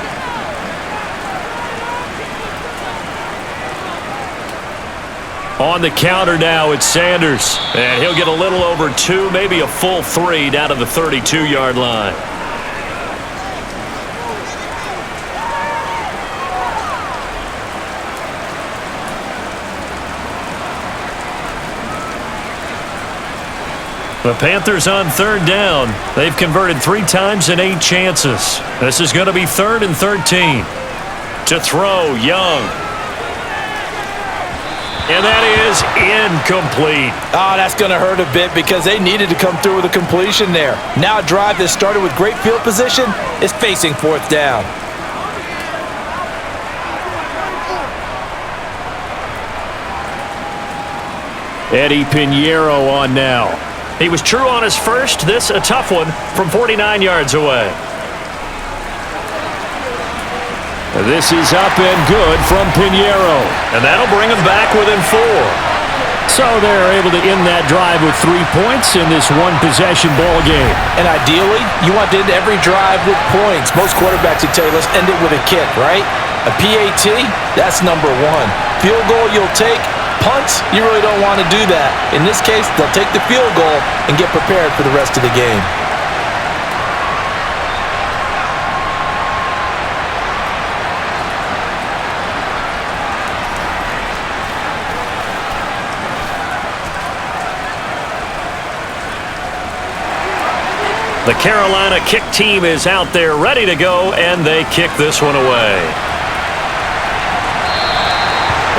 On the counter now, it's Sanders. And he'll get a little over 2, maybe a full 3 down to the 32-yard line. The Panthers on 3rd down. They've converted 3 times in 8 chances. This is going to be 3rd and 13. To throw, Young. And that is incomplete. Oh, that's going to hurt a bit because they needed to come through with a completion there. Now a drive that started with great field position is facing 4th down. Eddie Pinheiro on now. He was true on his first. This a tough one from 49 yards away. This is up and good from Pinheiro. And that'll bring him back within 4. So they're able to end that drive with 3 points in this one-possession ball game. And ideally, you want to end every drive with points. Most quarterbacks would tell you, let's end it with a kick, right? A PAT, that's number 1. Field goal you'll take. Punts, you really don't want to do that. In this case, they'll take the field goal and get prepared for the rest of the game. The Carolina kick team is out there ready to go, and they kick this one away.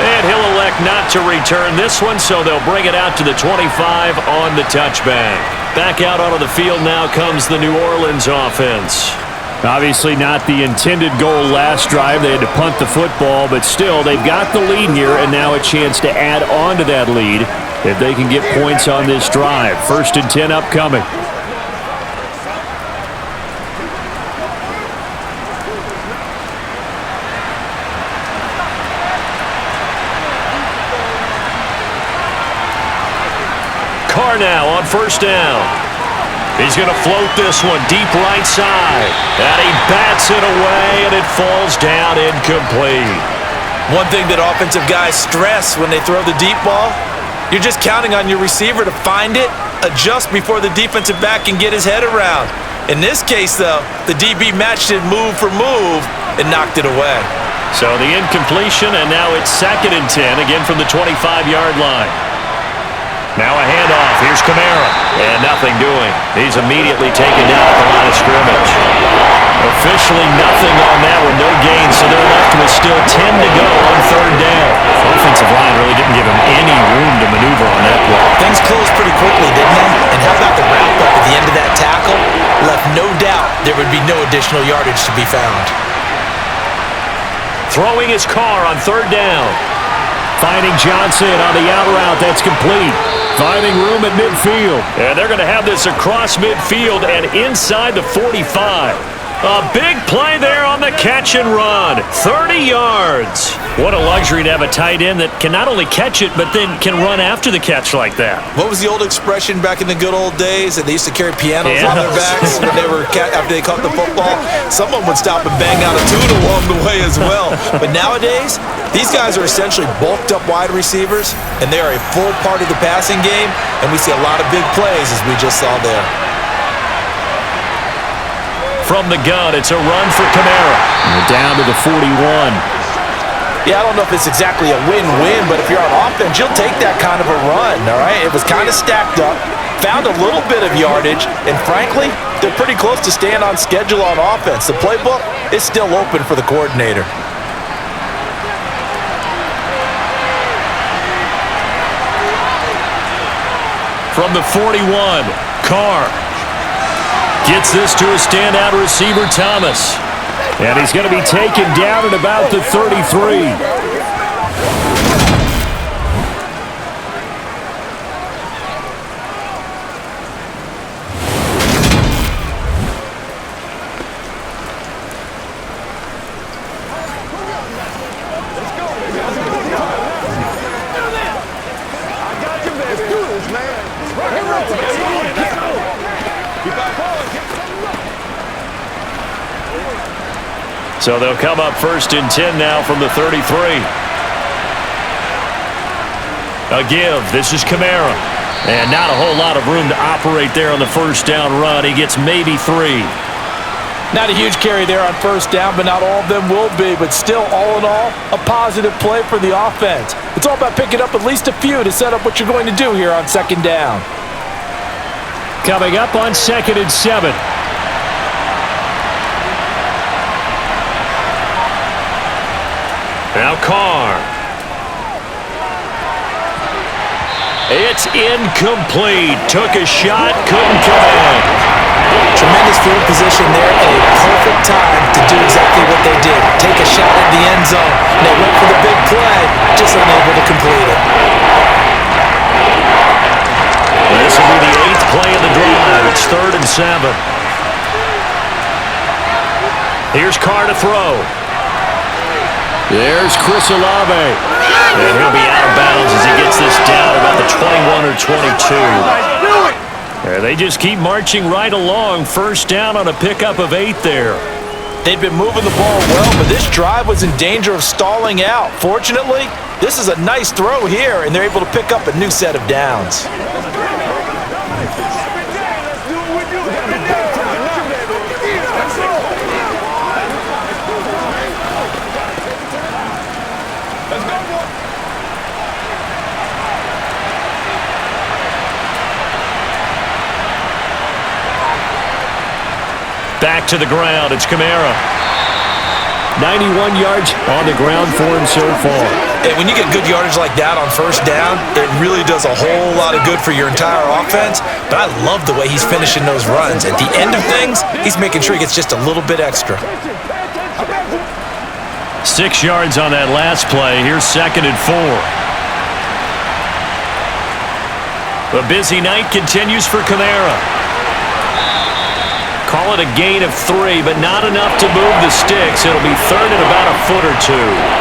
And he'll elect not to return this one, so they'll bring it out to the 25 on the touchback. Back out onto the field now comes the New Orleans offense. Obviously not the intended goal last drive. They had to punt the football, but still, they've got the lead here, and now a chance to add on to that lead if they can get points on this drive. 1st and 10 upcoming. Carr now on 1st down. He's going to float this one deep right side. And he bats it away, and it falls down incomplete. One thing that offensive guys stress when they throw the deep ball, you're just counting on your receiver to find it, adjust before the defensive back can get his head around. In this case, though, the DB matched it move for move and knocked it away. So the incompletion, and now it's 2nd and 10, again from the 25-yard line. Now a handoff. Here's Kamara. And nothing doing. He's immediately taken down at the line of scrimmage. Officially nothing on that one. No gain, so they're left with still 10 to go on 3rd down. Offensive line really didn't give him any room to maneuver on that play. Things closed pretty quickly, didn't they? And how about the wrap up at the end of that tackle? Left no doubt there would be no additional yardage to be found. Throwing his Carr on 3rd down. Finding Johnson on the out route. That's complete. Finding room at midfield. And they're going to have this across midfield and inside the 45. A big play there on the catch and run. 30 yards. What a luxury to have a tight end that can not only catch it, but then can run after the catch like that. What was the old expression back in the good old days that they used to carry pianos on their backs when they were after they caught the football? Someone would stop and bang out a tune along the way as well. But nowadays, these guys are essentially bulked up wide receivers, and they are a full part of the passing game, and we see a lot of big plays as we just saw there. From the gun, it's a run for Kamara. And down to the 41. Yeah, I don't know if it's exactly a win-win, but if you're on offense, you'll take that kind of a run, all right? It was kind of stacked up, found a little bit of yardage, and frankly, they're pretty close to staying on schedule on offense. The playbook is still open for the coordinator. From the 41, Carr gets this to a standout receiver, Thomas. And he's going to be taken down at about the 33. So they'll come up 1st and 10 now from the 33. A give. This is Kamara. And not a whole lot of room to operate there on the 1st down run. He gets maybe 3. Not a huge carry there on 1st down, but not all of them will be. But still, all in all, a positive play for the offense. It's all about picking up at least a few to set up what you're going to do here on 2nd down. Coming up on 2nd and 7. Now Carr. It's incomplete. Took a shot, couldn't connect. Tremendous field position there and a perfect time to do exactly what they did. Take a shot at the end zone. And they went for the big play, just unable to complete it. This will be the 8th play of the drive. It's 3rd and 7. Here's Carr to throw. There's Chris Olave. And he'll be out of bounds as he gets this down about the 21 or 22. They just keep marching right along. 1st down on a pickup of 8 there. They'd been moving the ball well, but this drive was in danger of stalling out. Fortunately, this is a nice throw here, and they're able to pick up a new set of downs. Back to the ground. It's Kamara. 91 yards on the ground for him so far. And when you get good yardage like that on first down, it really does a whole lot of good for your entire offense. But I love the way he's finishing those runs. At the end of things, he's making sure he gets just a little bit extra. 6 yards on that last play. Here's 2nd and 4. The busy night continues for Kamara. Call it a gain of 3, but not enough to move the sticks. It'll be 3rd and about a foot or 2.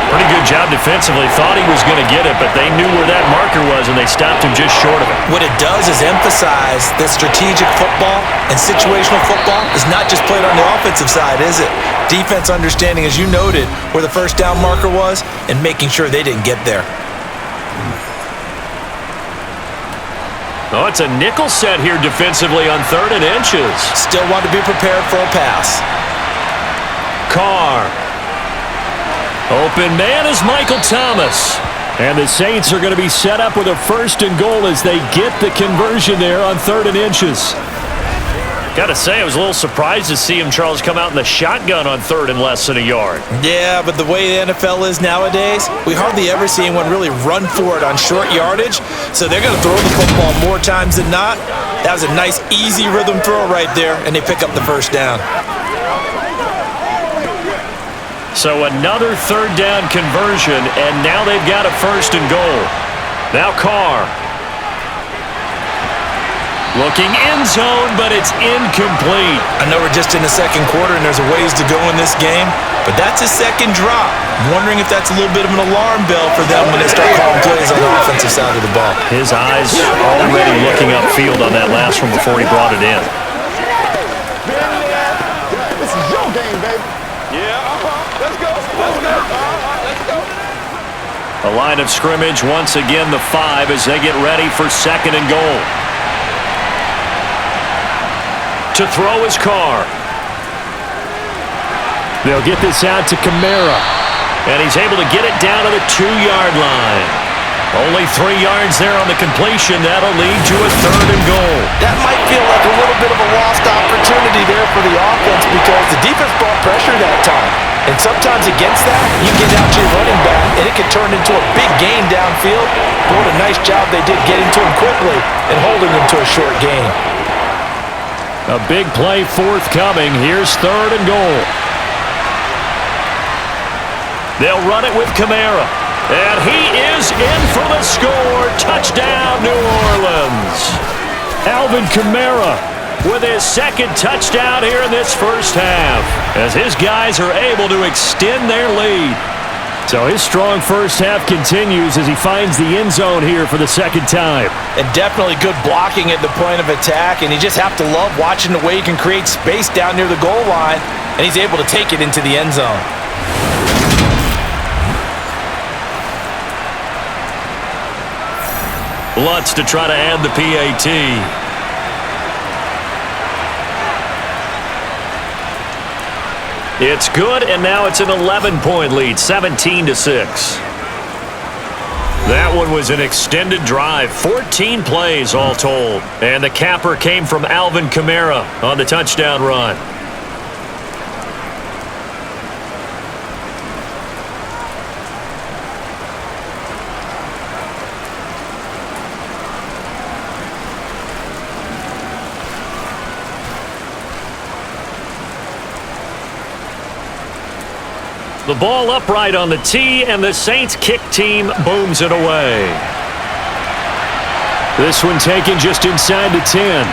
Pretty good job defensively. Thought he was going to get it, but they knew where that marker was, and they stopped him just short of it. What it does is emphasize that strategic football and situational football is not just played on the offensive side, is it? Defense understanding, as you noted, where the first down marker was and making sure they didn't get there. Oh, it's a nickel set here defensively on 3rd and inches. Still want to be prepared for a pass. Carr. Open man is Michael Thomas. And the Saints are going to be set up with a 1st and goal as they get the conversion there on 3rd and inches. Got to say, I was a little surprised to see him, Charles, come out in the shotgun on 3rd and less than a yard. Yeah, but the way the NFL is nowadays, we hardly ever see anyone really run for it on short yardage. So they're going to throw the football more times than not. That was a nice, easy rhythm throw right there, and they pick up the first down. So another 3rd down conversion, and now they've got a 1st and goal. Now Carr. Looking end zone, but it's incomplete. I know we're just in the 2nd quarter and there's a ways to go in this game, but that's his 2nd drop. I'm wondering if that's a little bit of an alarm bell for them when they start calling plays on the offensive side of the ball. His eyes already looking upfield on that last one before he brought it in. This is your game, baby. Let's go. Let's go. A line of scrimmage, once again the 5 as they get ready for 2nd and goal. To throw his Carr. They'll get this out to Kamara. And he's able to get it down to the 2-yard line. Only 3 yards there on the completion. That'll lead to a 3rd and goal. That might feel like a little bit of a lost opportunity there for the offense because the defense brought pressure that time. And sometimes against that, you get out to your running back, and it can turn into a big gain downfield. But what a nice job they did getting to him quickly and holding him to a short gain. A big play forthcoming. Here's 3rd and goal. They'll run it with Kamara. And he is in for the score. Touchdown, New Orleans. Alvin Kamara with his 2nd touchdown here in this first half, as his guys are able to extend their lead. So his strong first half continues as he finds the end zone here for the 2nd time. And definitely good blocking at the point of attack, and you just have to love watching the way he can create space down near the goal line, and he's able to take it into the end zone. Lutz to try to add the PAT. It's good, and now it's an 11-point lead, 17-6. That one was an extended drive, 14 plays all told. And the capper came from Alvin Kamara on the touchdown run. The ball upright on the tee, and the Saints kick team booms it away. This one taken just inside the 10.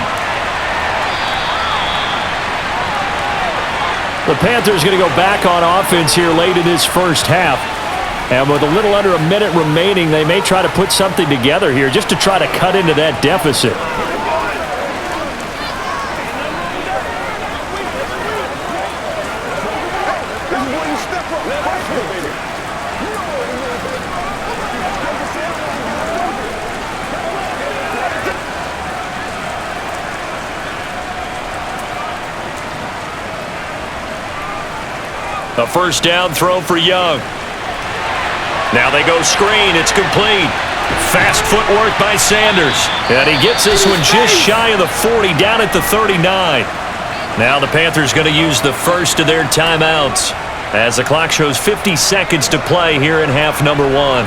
The Panthers going to go back on offense here late in this first half. And with a little under a minute remaining, they may try to put something together here just to try to cut into that deficit. A first down throw for Young. Now they go screen. It's complete. Fast footwork by Sanders. And he gets this one just shy of the 40, down at the 39. Now the Panthers going to use the first of their timeouts. as the clock shows 50 seconds to play here in half number 1.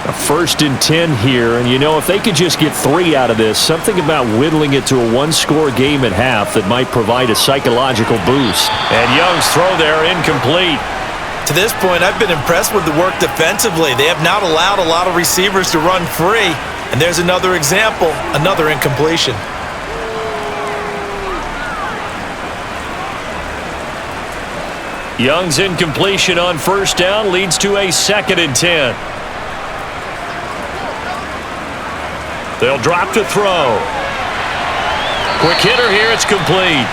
A 1st and 10 here, and you know, if they could just get 3 out of this, something about whittling it to a one-score game at half that might provide a psychological boost. And Young's throw there incomplete. To this point, I've been impressed with the work defensively. They have not allowed a lot of receivers to run free, and there's another example, another incompletion. Young's incompletion on 1st down leads to a 2nd and 10. They'll drop to throw. Quick hitter here, it's complete.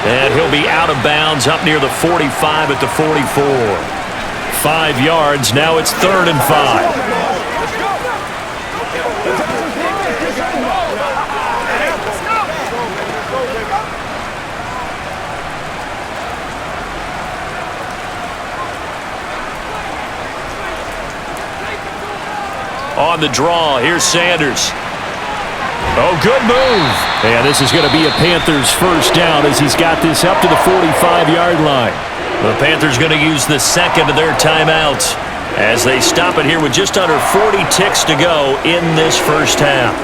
And he'll be out of bounds up near the 45 at the 44. 5 yards, now it's 3rd and 5. On the draw, here's Sanders. Oh, good move. And this is going to be a Panthers 1st down as he's got this up to the 45-yard line. The Panthers going to use the 2nd of their timeouts as they stop it here with just under 40 ticks to go in this 1st half.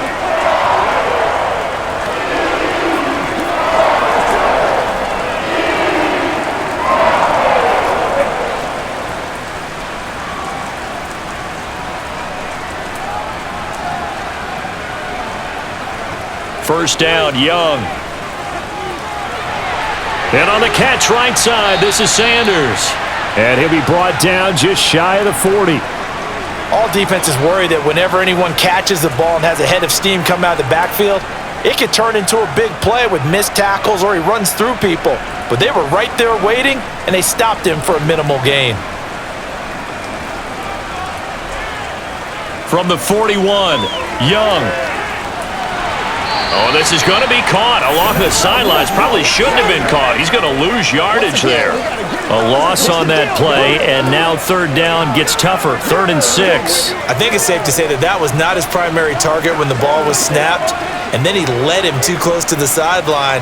First down, Young. And on the catch right side, this is Sanders. And he'll be brought down just shy of the 40. All defenses worry that whenever anyone catches the ball and has a head of steam come out of the backfield, it could turn into a big play with missed tackles or he runs through people. But they were right there waiting, and they stopped him for a minimal gain. From the 41, Young. Oh, this is going to be caught along the sidelines. Probably shouldn't have been caught. He's going to lose yardage there. A loss on that play, and now 3rd down gets tougher. 3rd and 6. I think it's safe to say that that was not his primary target when the ball was snapped, and then he led him too close to the sideline,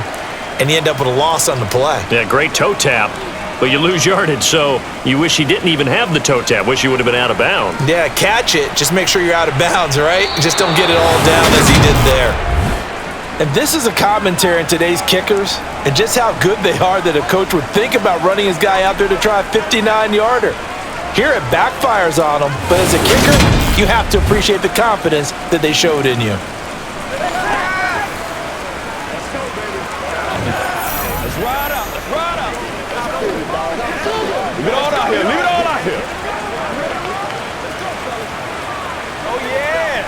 and he ended up with a loss on the play. Yeah, great toe tap, but you lose yardage, so you wish he didn't even have the toe tap. Wish he would have been out of bounds. Yeah, catch it. Just make sure you're out of bounds, all right? Just don't get it all down as he did there. And this is a commentary on today's kickers and just how good they are that a coach would think about running his guy out there to try a 59-yarder. Here it backfires on him, but as a kicker, you have to appreciate the confidence that they showed in you. Let's ride out. Let's ride out. Leave it all out here. Leave it all out here. Oh, yeah.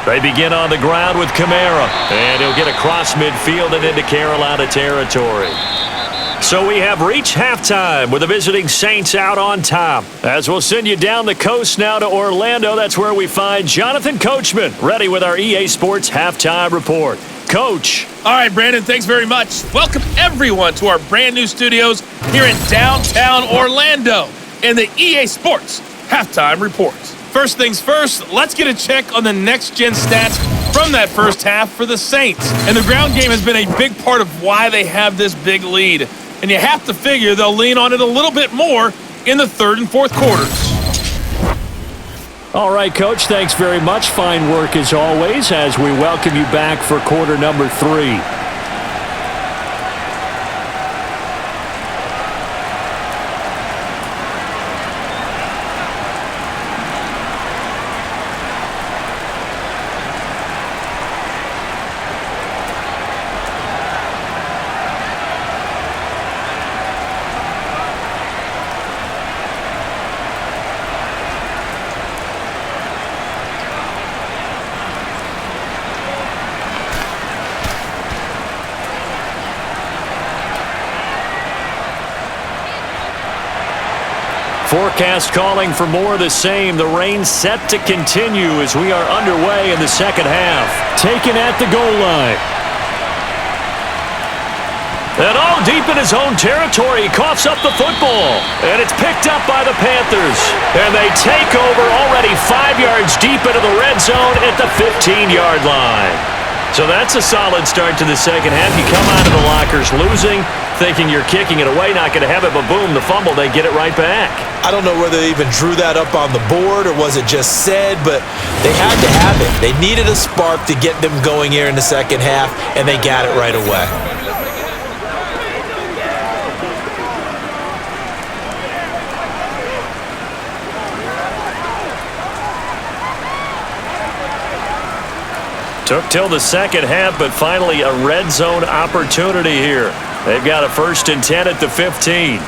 They begin on the ground with Kamara, and he'll get across midfield and into Carolina territory. So we have reached halftime with the visiting Saints out on top. As we'll send you down the coast now to Orlando, that's where we find Jonathan Coachman, ready with our EA Sports Halftime Report. Coach. All right, Brandon, thanks very much. Welcome, everyone, to our brand new studios here in downtown Orlando in the EA Sports Halftime Report. First things first, let's get a check on the next-gen stats from that first half for the Saints. And the ground game has been a big part of why they have this big lead. And you have to figure they'll lean on it a little bit more in the 3rd and 4th quarters. All right, Coach, thanks very much. Fine work as always as we welcome you back for quarter number 3. Forecast calling for more of the same. The rain set to continue as we are underway in the second half. Taken at the goal line. And all deep in his own territory, he coughs up the football. And it's picked up by the Panthers. And they take over already 5 yards deep into the red zone at the 15-yard line. So that's a solid start to the second half. You come out of the lockers losing, thinking you're kicking it away, not going to have it, but boom, the fumble, they get it right back. I don't know whether they even drew that up on the board or was it just said, but they had to have it. They needed a spark to get them going here in the second half, and they got it right away. Took till the second half, but finally a red zone opportunity here. They've got a 1st and 10 at the 15.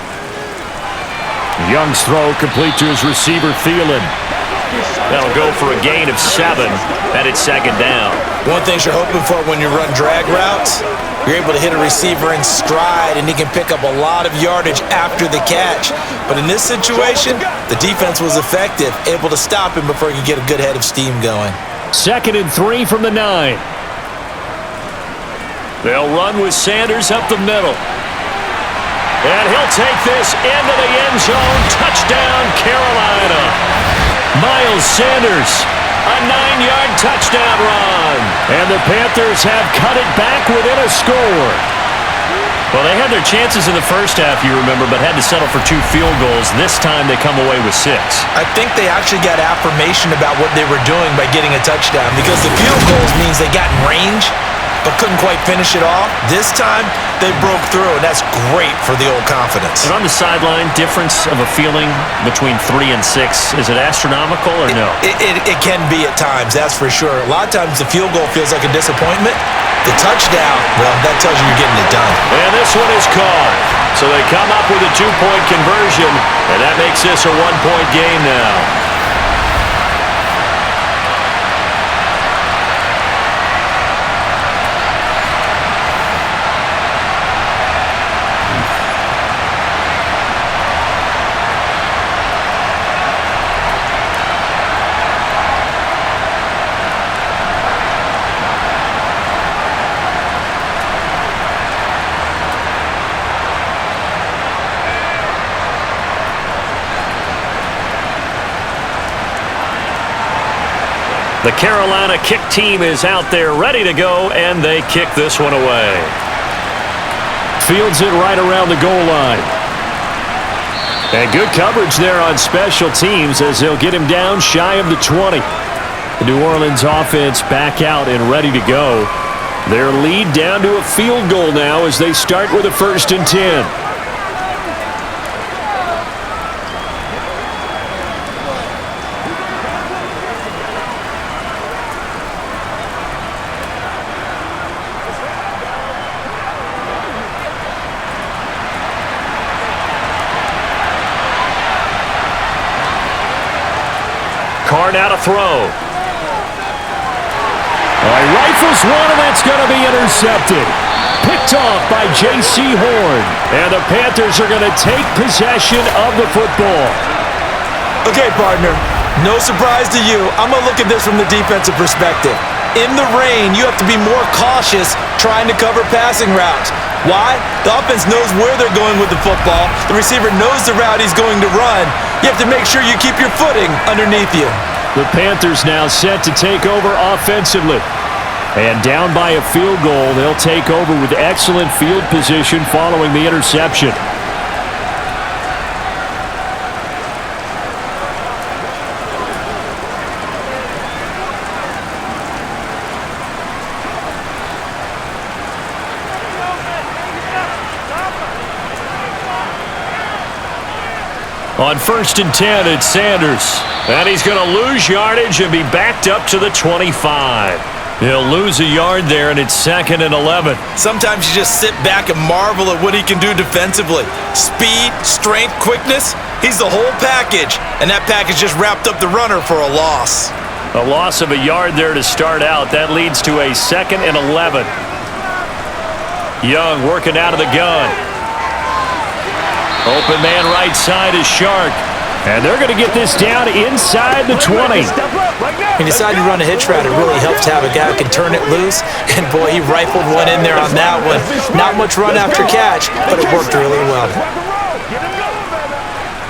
Young's throw complete to his receiver, Thielen. That'll go for a gain of 7, and it's 2nd down. One thing you're hoping for when you run drag routes, you're able to hit a receiver in stride, and he can pick up a lot of yardage after the catch. But in this situation, the defense was effective, able to stop him before he could get a good head of steam going. 2nd and 3 from the 9. They'll run with Sanders up the middle. And he'll take this into the end zone. Touchdown, Carolina. Miles Sanders, a 9-yard touchdown run. And the Panthers have cut it back within a score. Well, they had their chances in the first half, you remember, but had to settle for 2 field goals. This time they come away with 6. I think they actually got affirmation about what they were doing by getting a touchdown, because the field goals means they got in range but couldn't quite finish it off. This time, they broke through, and that's great for the old confidence. And on the sideline, difference of a feeling between 3 and 6, is it astronomical or no? It can be at times, that's for sure. A lot of times the field goal feels like a disappointment. The touchdown, well, that tells you you're getting it done. And this one is caught. So they come up with a 2-point conversion, and that makes this a 1-point game now. The Carolina kick team is out there ready to go, and they kick this one away. Fields it right around the goal line. And good coverage there on special teams as they'll get him down shy of the 20. The New Orleans offense back out and ready to go. Their lead down to a field goal now as they start with a 1st and 10. Now to throw. Rifles one, and that's going to be intercepted. Picked off by J.C. Horn. And the Panthers are going to take possession of the football. Okay, partner, no surprise to you. I'm going to look at this from the defensive perspective. In the rain, you have to be more cautious trying to cover passing routes. Why? The offense knows where they're going with the football. The receiver knows the route he's going to run. You have to make sure you keep your footing underneath you. The Panthers now set to take over offensively. And down by a field goal, they'll take over with excellent field position following the interception. On 1st and 10, it's Sanders. And he's going to lose yardage and be backed up to the 25. He'll lose a yard there, and it's 2nd and 11. Sometimes you just sit back and marvel at what he can do defensively. Speed, strength, quickness, he's the whole package. And that package just wrapped up the runner for a loss. A loss of a yard there to start out. That leads to a 2nd and 11. Young working out of the gun. Open man right side is Shark. And they're going to get this down inside the 20. He decided to run a hitch route. It really helps to have a guy who can turn it loose. And, boy, he rifled one in there on that one. Not much run after catch, but it worked really well.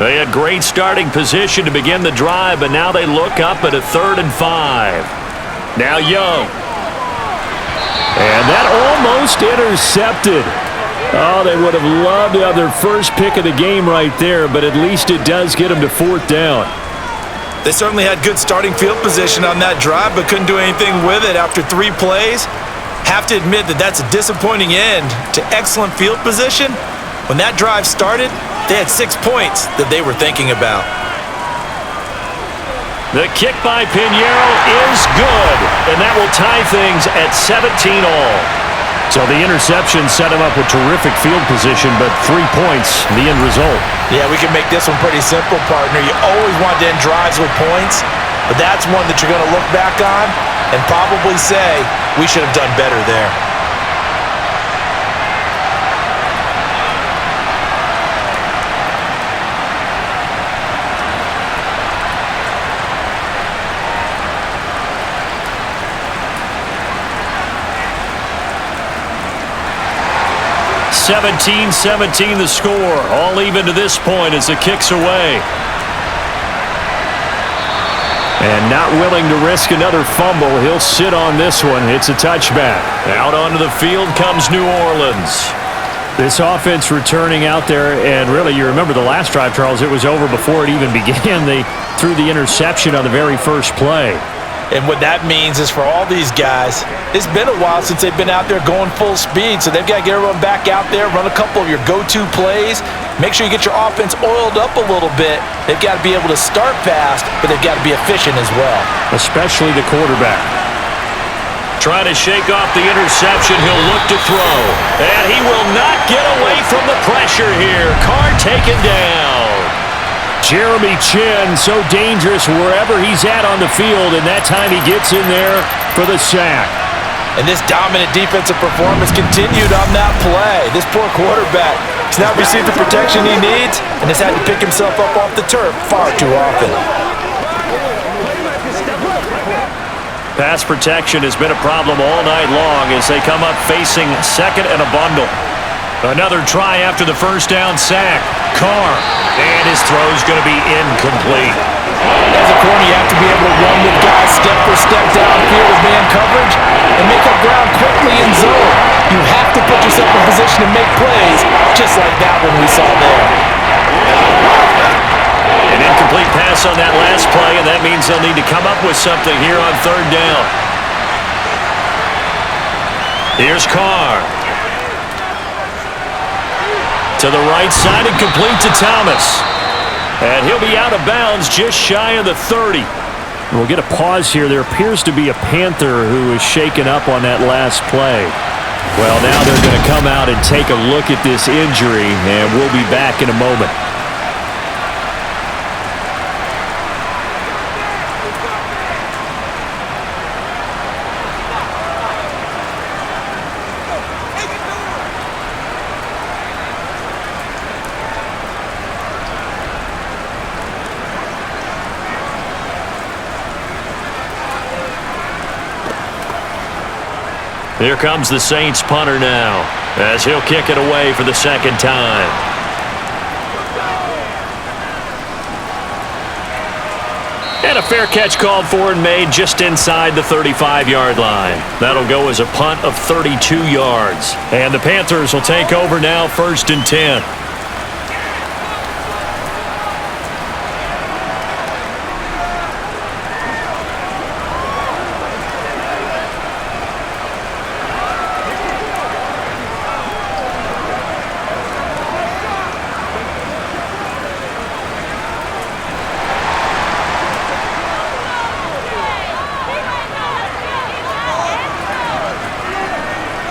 They had great starting position to begin the drive, but now they look up at a 3rd and 5. Now Young. And that almost intercepted. Oh, they would have loved to have their first pick of the game right there, but at least it does get them to 4th down. They certainly had good starting field position on that drive, but couldn't do anything with it after 3 plays. Have to admit that that's a disappointing end to excellent field position. When that drive started, they had 6 points that they were thinking about. The kick by Pinheiro is good, and that will tie things at 17 all. So the interception set him up with terrific field position, but 3 points, the end result. Yeah, we can make this one pretty simple, partner. You always want to end drives with points, but that's one that you're going to look back on and probably say, we should have done better there. (17-17) the score. All even to this point as the kick's away. And not willing to risk another fumble. He'll sit on this one. It's a touchback. Out onto the field comes New Orleans. This offense returning out there, and really, you remember the last drive, Charles, it was over before it even began. They threw the interception on the very first play. And what that means is for all these guys, it's been a while since they've been out there going full speed, so they've got to get everyone back out there, run a couple of your go-to plays, make sure you get your offense oiled up a little bit. They've got to be able to start fast, but they've got to be efficient as well. Especially the quarterback. Trying to shake off the interception. He'll look to throw. And he will not get away from the pressure here. Carr taken down. Jeremy Chin, so dangerous wherever he's at on the field, and that time he gets in there for the sack. And this dominant defensive performance continued on that play. This poor quarterback has not received the protection he needs and has had to pick himself up off the turf far too often. Pass protection has been a problem all night long as they come up facing 2nd and a bundle. Another try after the first down sack. Carr, and his throw's going to be incomplete. As a corner, you have to be able to run with guys step for step downfield with man coverage and make up ground quickly in zone. You have to put yourself in position to make plays, just like that one we saw there. An incomplete pass on that last play, and that means they'll need to come up with something here on 3rd down. Here's Carr. To the right side and complete to Thomas. And he'll be out of bounds just shy of the 30. We'll get a pause here. There appears to be a Panther who was shaken up on that last play. Well, now they're going to come out and take a look at this injury, and we'll be back in a moment. Here comes the Saints punter now as he'll kick it away for the 2nd time. And a fair catch called for and made just inside the 35-yard line. That'll go as a punt of 32 yards. And the Panthers will take over now 1st and 10.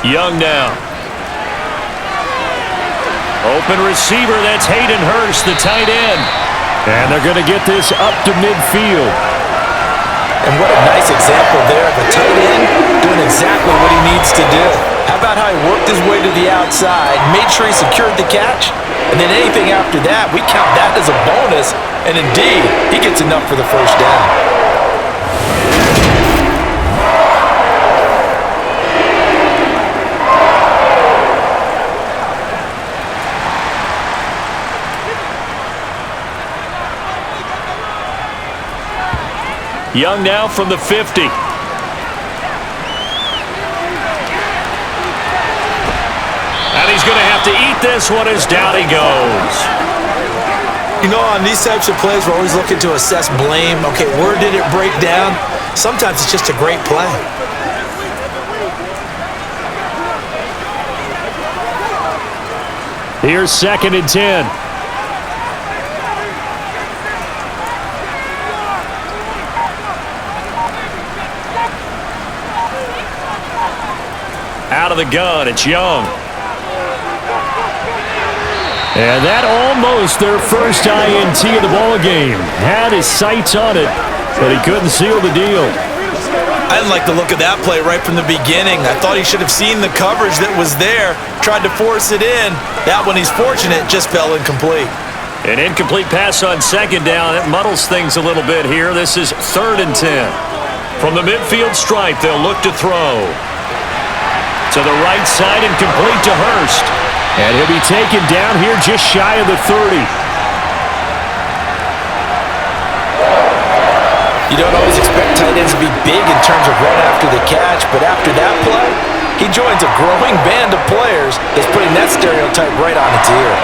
Young now. Open receiver, that's Hayden Hurst, the tight end. And they're going to get this up to midfield. And what a nice example there of a tight end doing exactly what he needs to do. How about how he worked his way to the outside, made sure he secured the catch, and then anything after that, we count that as a bonus. And indeed, he gets enough for the 1st down. Young now from the 50. And he's going to have to eat this one as down he goes. You know, on these types of plays, we're always looking to assess blame. Okay, where did it break down? Sometimes it's just a great play. Here's 2nd and 10. Out of the gun, it's Young. And that almost their first INT of the ball game. Had his sights on it, but he couldn't seal the deal. I didn't like the look of that play right from the beginning. I thought he should have seen the coverage that was there, tried to force it in. That one, he's fortunate, just fell incomplete. An incomplete pass on 2nd down. It muddles things a little bit here. This is 3rd and 10. From the midfield stripe, they'll look to throw. To the right side and complete to Hurst. And he'll be taken down here just shy of the 30. You don't always expect tight ends to be big in terms of run after the catch, but after that play, he joins a growing band of players that's putting that stereotype right on its ear.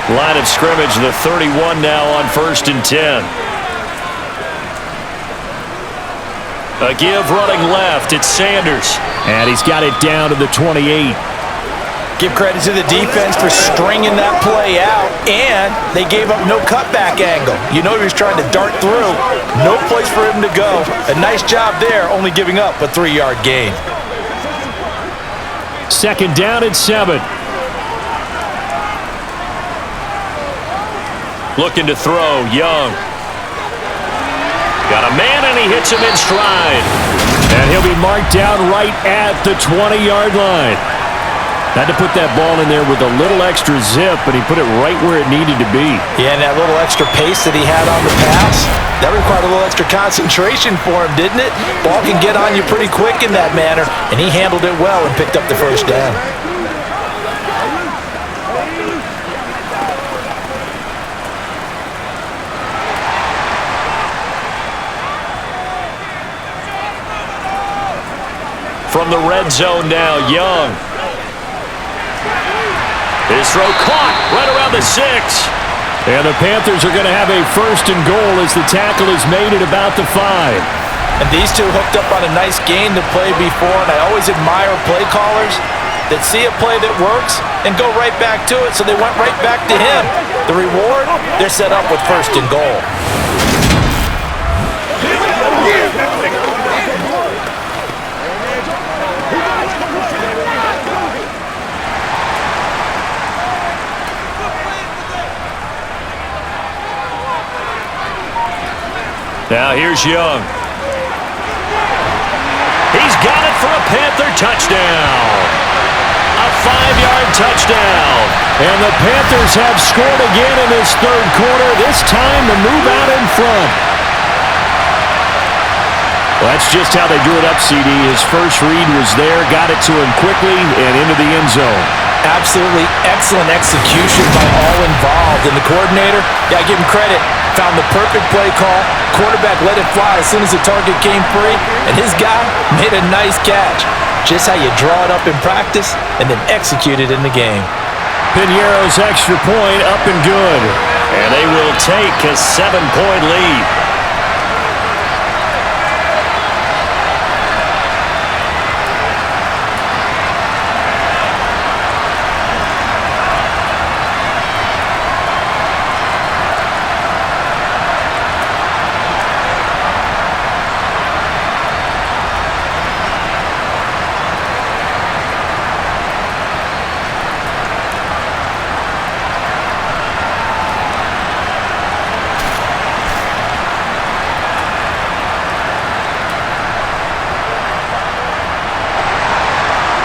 Line of scrimmage, the 31 now on 1st and 10. A give running left, it's Sanders. And he's got it down to the 28. Give credit to the defense for stringing that play out, and they gave up no cutback angle. You know he was trying to dart through. No place for him to go. A nice job there, only giving up a 3-yard gain. 2nd down and 7. Looking to throw, Young. Got a man and he hits him in stride. And he'll be marked down right at the 20-yard line. Had to put that ball in there with a little extra zip, and he put it right where it needed to be. Yeah, and that little extra pace that he had on the pass, that required a little extra concentration for him, didn't it? Ball can get on you pretty quick in that manner, and he handled it well and picked up the 1st down. From the red zone now, Young. His throw caught right around the 6. And the Panthers are going to have a 1st and goal as the tackle is made at about the 5. And these two hooked up on a nice gain to play before, and I always admire play callers that see a play that works and go right back to it, so they went right back to him. The reward, they're set up with 1st and goal. Now here's Young. He's got it for a Panther touchdown. A 5-yard touchdown. And the Panthers have scored again in this 3rd quarter. This time to move out in front. Well, that's just how they drew it up, CD. His first read was there, got it to him quickly and into the end zone. Absolutely excellent execution by all involved. And the coordinator, yeah, give him credit, found the perfect play call. Quarterback let it fly as soon as the target came free, and his guy made a nice catch. Just how you draw it up in practice and then execute it in the game. Piñeiro's extra point up and good. And they will take a 7-point lead.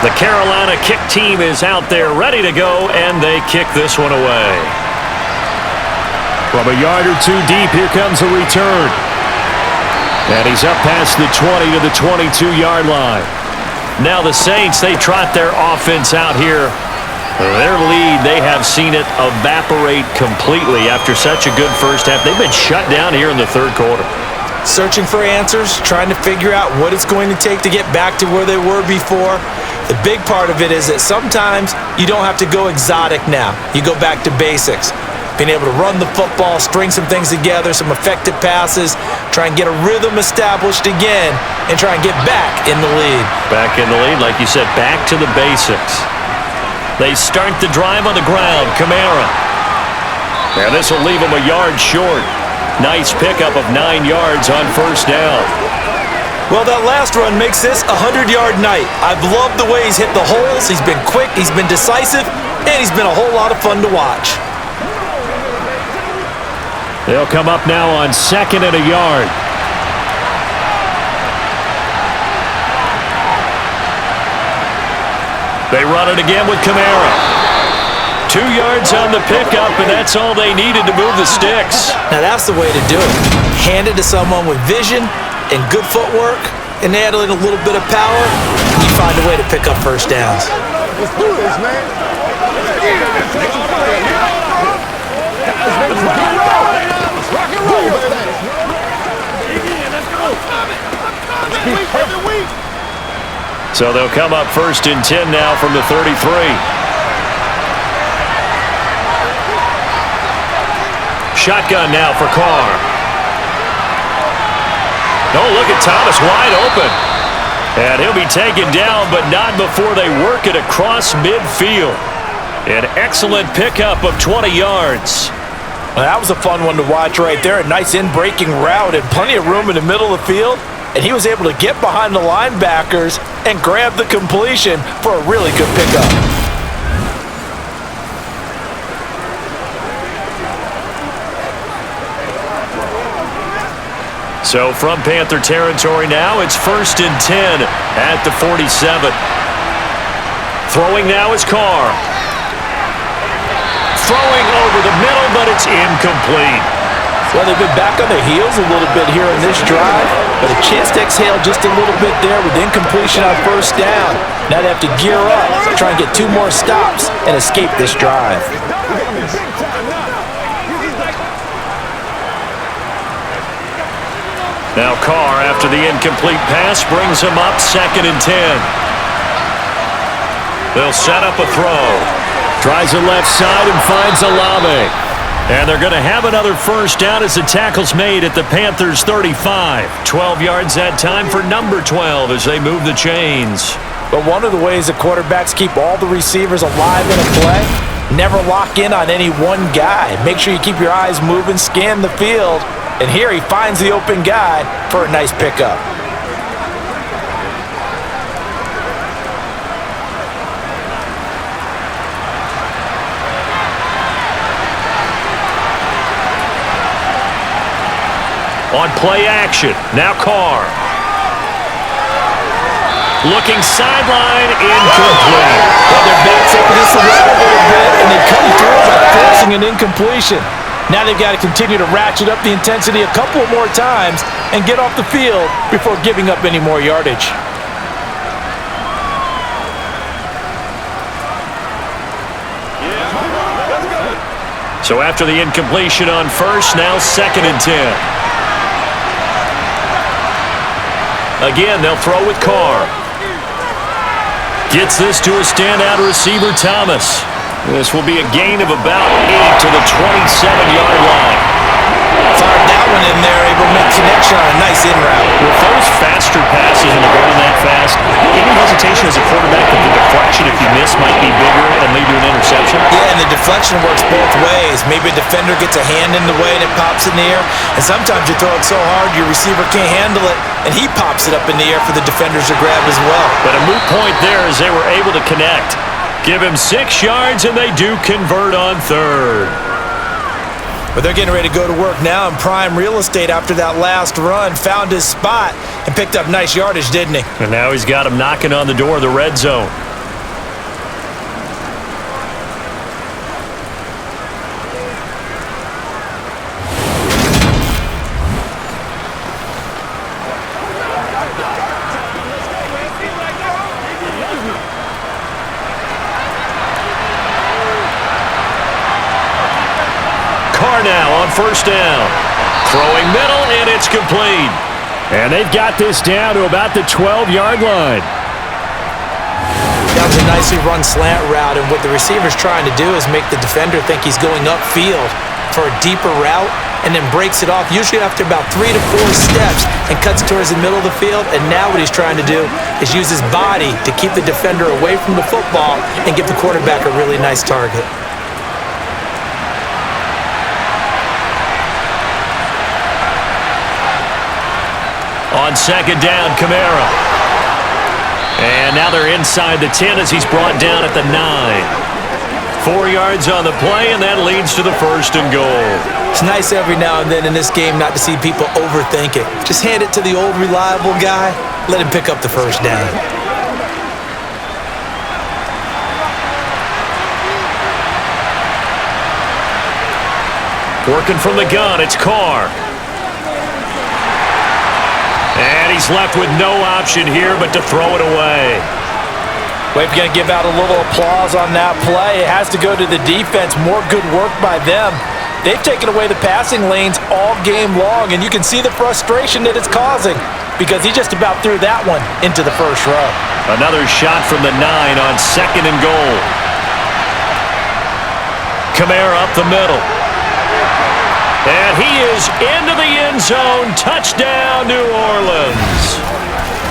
The Carolina kick team is out there ready to go, and they kick this one away. From a yard or two deep, here comes a return. And he's up past the 20 to the 22-yard line. Now the Saints, they trot their offense out here. Their lead, they have seen it evaporate completely after such a good first half. They've been shut down here in the third quarter. Searching for answers, trying to figure out what it's going to take to get back to where they were before. The big part of it is that sometimes you don't have to go exotic now. You go back to basics. Being able to run the football, string some things together, some effective passes, try and get a rhythm established again, and try and get back in the lead. Back in the lead, like you said, back to the basics. They start the drive on the ground. Kamara. And this will leave him a yard short. Nice pickup of 9 yards on first down. Well, that last run makes this a 100-yard night. I've loved the way he's hit the holes. He's been quick, he's been decisive, and he's been a whole lot of fun to watch. They'll come up now on 2nd and a yard. They run it again with Kamara. 2 yards on the pickup, and that's all they needed to move the sticks. Now that's the way to do it. Hand it to someone with vision and good footwork, and add in a little bit of power, and you find a way to pick up first downs. Let's do this, man. Let's rock and roll, baby. So they'll come up 1st and 10 now from the 33. Shotgun now for Carr. Oh, look at Thomas wide open. And he'll be taken down, but not before they work it across midfield. An excellent pickup of 20 yards. Well, that was a fun one to watch right there. A nice in-breaking route and plenty of room in the middle of the field. And he was able to get behind the linebackers and grab the completion for a really good pickup. So from Panther territory now, it's 1st and 10 at the 47. Throwing now is Carr. Throwing over the middle, but it's incomplete. Well, they've been back on their heels a little bit here in this drive, but a chance to exhale just a little bit there with incompletion on first down. Now they have to gear up, try and get 2 more stops, and escape this drive. Now Carr, after the incomplete pass, brings him up 2nd and 10. They'll set up a throw. Tries the left side and finds Olave. And they're going to have another first down as the tackle's made at the Panthers' 35. 12 yards that time for number 12 as they move the chains. But one of the ways the quarterbacks keep all the receivers alive in a play, never lock in on any one guy. Make sure you keep your eyes moving, scan the field, and here he finds the open guy for a nice pickup. On play action, now Carr. Looking sideline, incomplete. Well, their backs up this around a little bit, and they come through by forcing an incompletion. Now they've got to continue to ratchet up the intensity a couple more times and get off the field before giving up any more yardage. So after the incompletion on first, now 2nd and 10. Again, they'll throw with Carr. Gets this to a standout receiver, Thomas. This will be a gain of about 8 to the 27-yard line. Fired that one in there, able to make connection on a nice in route. With those faster passes and they're going that fast, any hesitation as a quarterback that the deflection, if you miss, might be bigger and lead to an interception? Yeah, and the deflection works both ways. Maybe a defender gets a hand in the way and it pops in the air, and sometimes you throw it so hard your receiver can't handle it, and he pops it up in the air for the defenders to grab as well. But a moot point there as they were able to connect. Give him 6 yards, and they do convert on third. But they're getting ready to go to work now in prime real estate after that last run. Found his spot and picked up nice yardage, didn't he? And now he's got him knocking on the door of the red zone. first down. Throwing middle, and it's complete. And they've got this down to about the 12-yard line. That was a nicely run slant route, and what the receiver's trying to do is make the defender think he's going upfield for a deeper route, and then breaks it off, usually after about 3 to 4 steps, and cuts towards the middle of the field. And now what he's trying to do is use his body to keep the defender away from the football and give the quarterback a really nice target. On second down, Kamara. And now they're inside the 10 as he's brought down at the 9. 4 yards on the play, and that leads to the first and goal. It's nice every now and then in this game not to see people overthink it. Just hand it to the old reliable guy, let him pick up the first down. Working from the gun, it's Carr. And he's left with no option here but to throw it away. We're going to give out a little applause on that play. It has to go to the defense. More good work by them. They've taken away the passing lanes all game long, and you can see the frustration that it's causing because he just about threw that one into the first row. Another shot from the 9 on second and goal. Kamara up the middle. And he is into the end zone. Touchdown, New Orleans.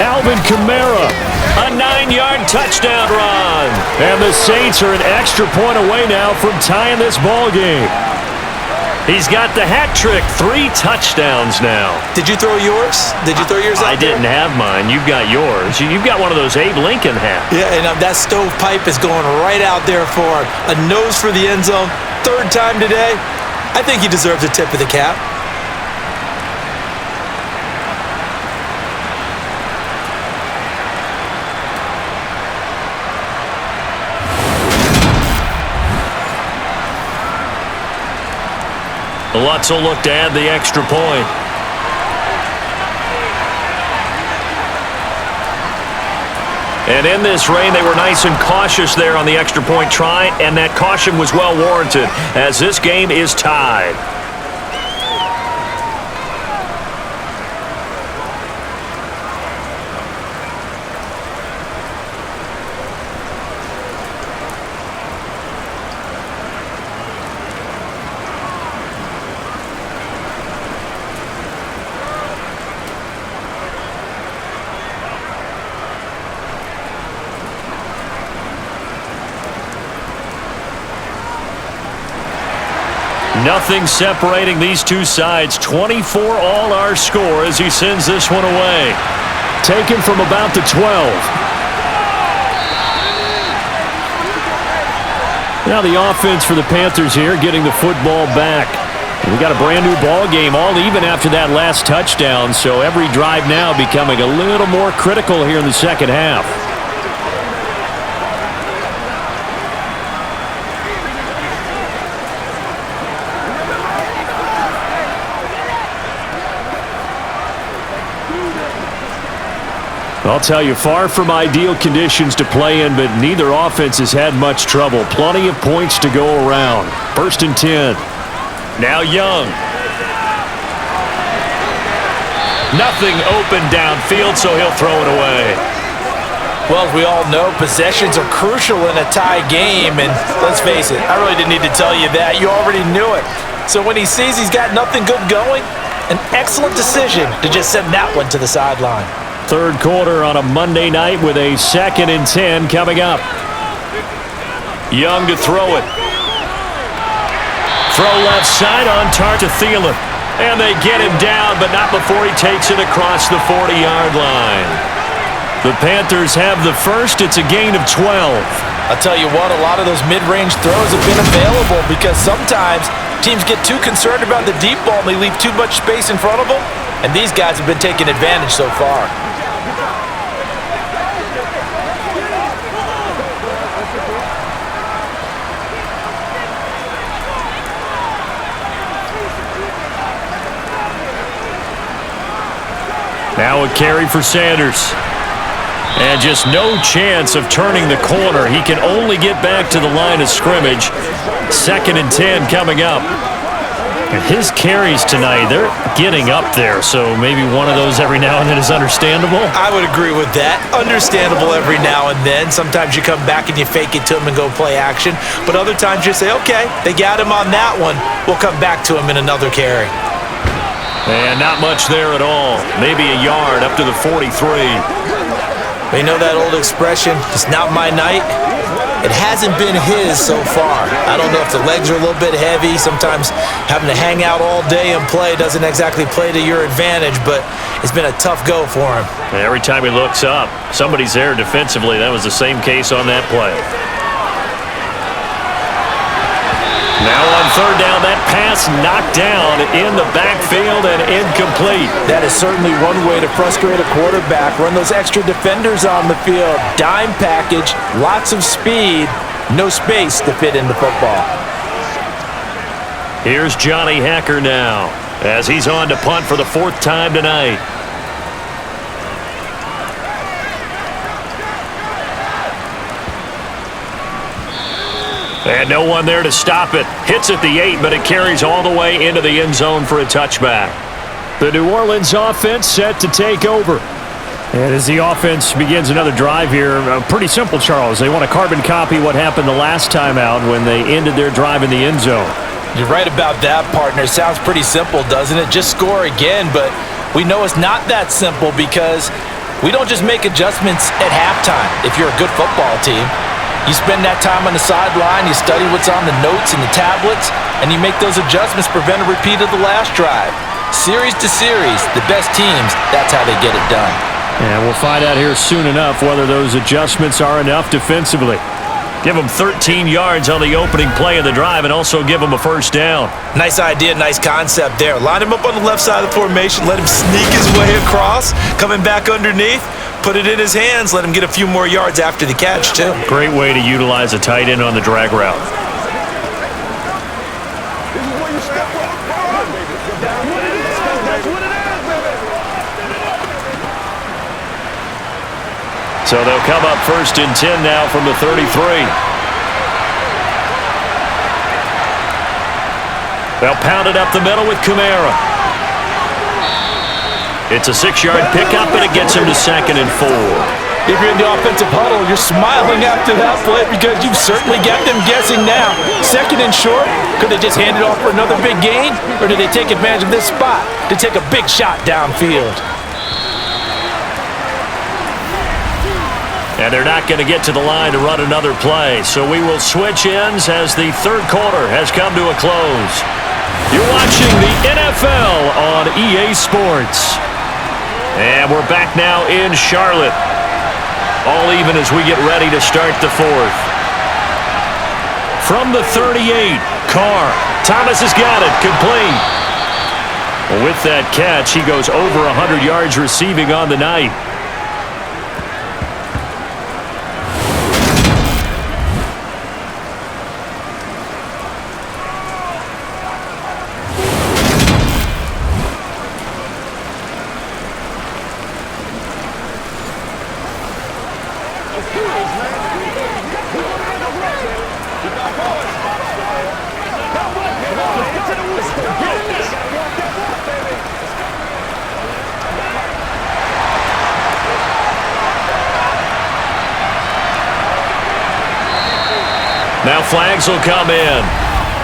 Alvin Kamara. A 9-yard touchdown run. And the Saints are an extra point away now from tying this ball game. He's got the hat trick. 3 touchdowns now. Did you throw yours? Did you throw yours out I didn't have mine. You've got yours. You've got one of those Abe Lincoln hats. Yeah, and that stovepipe is going right out there for him. A nose for the end zone. 3rd time today. I think he deserves a tip of the cap. Lutz will look to add the extra point. And in this rain, they were nice and cautious there on the extra point try, and that caution was well warranted as this game is tied. Nothing separating these two sides. 24 all our score as he sends this one away. Taken from about the 12. Now the offense for the Panthers here getting the football back. We got a brand new ball game, all even after that last touchdown, so every drive now becoming a little more critical here in the second half. I'll tell you, far from ideal conditions to play in, but neither offense has had much trouble. Plenty of points to go around. 1st and 10. Now Young. Nothing open downfield, so he'll throw it away. Well, as we all know, possessions are crucial in a tie game, and let's face it, I really didn't need to tell you that. You already knew it. So when he sees he's got nothing good going, an excellent decision to just send that one to the sideline. 3rd quarter on a Monday night with a 2nd and 10 coming up. Young to throw it. Throw left side on target to Thielen. And they get him down, but not before he takes it across the 40-yard line. The Panthers have the first. It's a gain of 12. I'll tell you what, a lot of those mid-range throws have been available because sometimes teams get too concerned about the deep ball and they leave too much space in front of them. And these guys have been taking advantage so far. Now a carry for Sanders. And just no chance of turning the corner. He can only get back to the line of scrimmage. 2nd and 10 coming up. His carries tonight, they're getting up there, so maybe one of those every now and then is understandable. I would agree with that. Understandable every now and then. Sometimes you come back and you fake it to him and go play action. But other times you say, okay, they got him on that one. We'll come back to him in another carry. And not much there at all. Maybe a yard up to the 43. You know that old expression, it's not my night? It hasn't been his so far. I don't know if the legs are a little bit heavy. Sometimes having to hang out all day and play doesn't exactly play to your advantage, but it's been a tough go for him. Every time he looks up, somebody's there defensively. That was the same case on that play. Now on third down, that pass knocked down in the backfield and incomplete. That is certainly one way to frustrate a quarterback. Run those extra defenders on the field. Dime package, lots of speed, no space to fit into football. Here's Johnny Hacker now as he's on to punt for the fourth time tonight. And no one there to stop it. Hits at the 8, but it carries all the way into the end zone for a touchback. The New Orleans offense set to take over. And as the offense begins another drive here, pretty simple, Charles. They want to carbon copy what happened the last time out when they ended their drive in the end zone. You're right about that, partner. Sounds pretty simple, doesn't it? Just score again, but we know it's not that simple because we don't just make adjustments at halftime if you're a good football team. You spend that time on the sideline, you study what's on the notes and the tablets, and you make those adjustments, prevent a repeat of the last drive. Series to series, the best teams, that's how they get it done. And we'll find out here soon enough whether those adjustments are enough defensively. Give them 13 yards on the opening play of the drive and also give them a first down. Nice idea, nice concept there. Line him up on the left side of the formation, let him sneak his way across, coming back underneath. Put it in his hands, let him get a few more yards after the catch, too. Great way to utilize a tight end on the drag route. So they'll come up first and 10 now from the 33. They'll pound it up the middle with Kamara. It's a 6-yard pickup, and it gets him to 2nd and 4. If you're in the offensive huddle, you're smiling after that play because you've certainly got them guessing now. 2nd and short, could they just hand it off for another big gain? Or did they take advantage of this spot to take a big shot downfield? And they're not going to get to the line to run another play. So we will switch ends as the third quarter has come to a close. You're watching the NFL on EA Sports. And we're back now in Charlotte. All even as we get ready to start the fourth. From the 38, Carr. Thomas has got it, complete. Well, with that catch, he goes over 100 yards receiving on the night. Now flags will come in.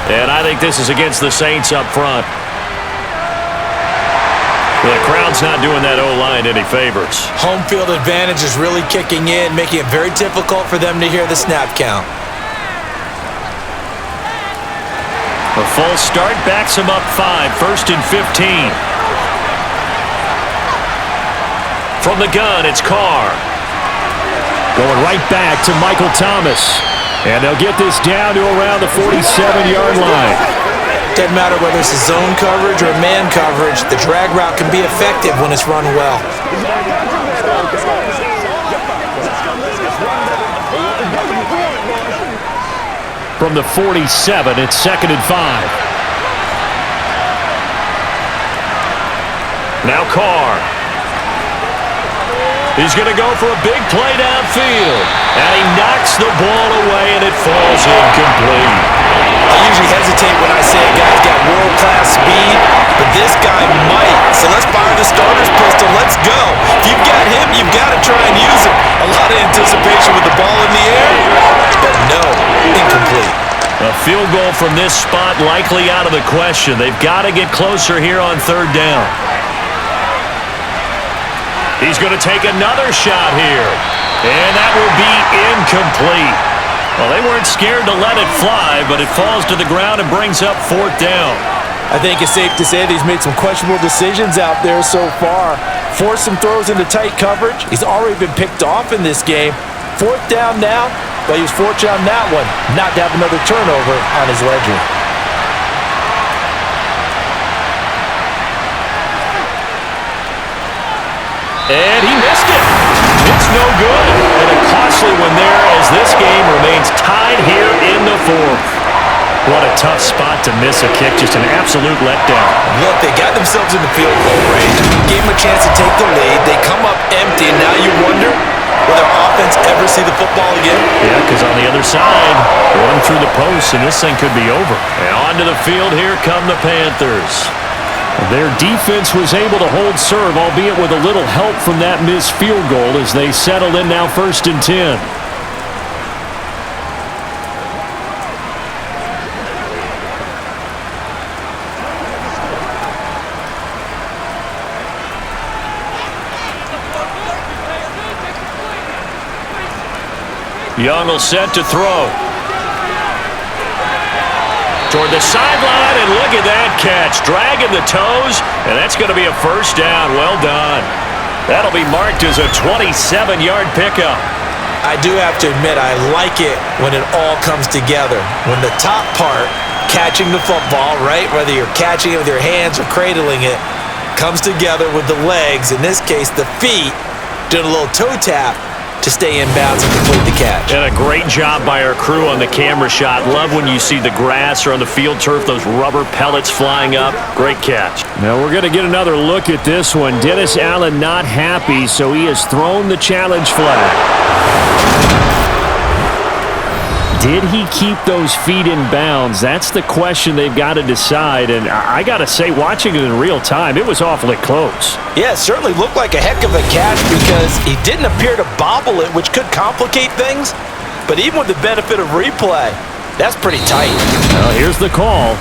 And I think this is against the Saints up front. The crowd's not doing that O-line any favors. Home field advantage is really kicking in, making it very difficult for them to hear the snap count. A false start backs him up 5, 1st and 15. From the gun, it's Carr. Going right back to Michael Thomas. And they'll get this down to around the 47-yard line. Doesn't matter whether it's a zone coverage or man coverage, the drag route can be effective when it's run well. From the 47, it's 2nd and 5. Now Carr. He's going to go for a big play downfield. And he knocks the ball away, and it falls incomplete. I usually hesitate when I say a guy's got world-class speed, but this guy might. So let's fire the starter's pistol. Let's go. If you've got him, you've got to try and use him. A lot of anticipation with the ball in the air, but no, incomplete. A field goal from this spot likely out of the question. They've got to get closer here on third down. He's going to take another shot here, and that will be incomplete. Well, they weren't scared to let it fly, but it falls to the ground and brings up fourth down. I think it's safe to say that he's made some questionable decisions out there so far. Forced some throws into tight coverage. He's already been picked off in this game. Fourth down now, but he was fortunate on that one not to have another turnover on his ledger. And he missed it. It's no good. And a costly one there as this game remains tied here in the fourth. What a tough spot to miss a kick. Just an absolute letdown. Look, they got themselves in the field goal range. Gave them a chance to take the lead. They come up empty, and now you wonder, will their offense ever see the football again? Yeah, because on the other side, run through the post, and this thing could be over. And onto the field, here come the Panthers. Their defense was able to hold serve, albeit with a little help from that missed field goal as they settle in now 1st and 10. Young will set to throw. Toward the sideline, and look at that catch. Dragging the toes, and that's going to be a first down. Well done. That'll be marked as a 27-yard pickup. I do have to admit, I like it when it all comes together. When the top part, catching the football, right, whether you're catching it with your hands or cradling it, comes together with the legs, in this case the feet, doing a little toe tap to stay in bounds and complete the catch. And a great job by our crew on the camera shot. Love when you see the grass or on the field turf, those rubber pellets flying up. Great catch. Now we're going to get another look at this one. Dennis Allen not happy, so he has thrown the challenge flag. Did he keep those feet in bounds? That's the question they've got to decide. And I got to say, watching it in real time, it was awfully close. Yeah, it certainly looked like a heck of a catch because he didn't appear to bobble it, which could complicate things. But even with the benefit of replay, that's pretty tight. Well, here's the call.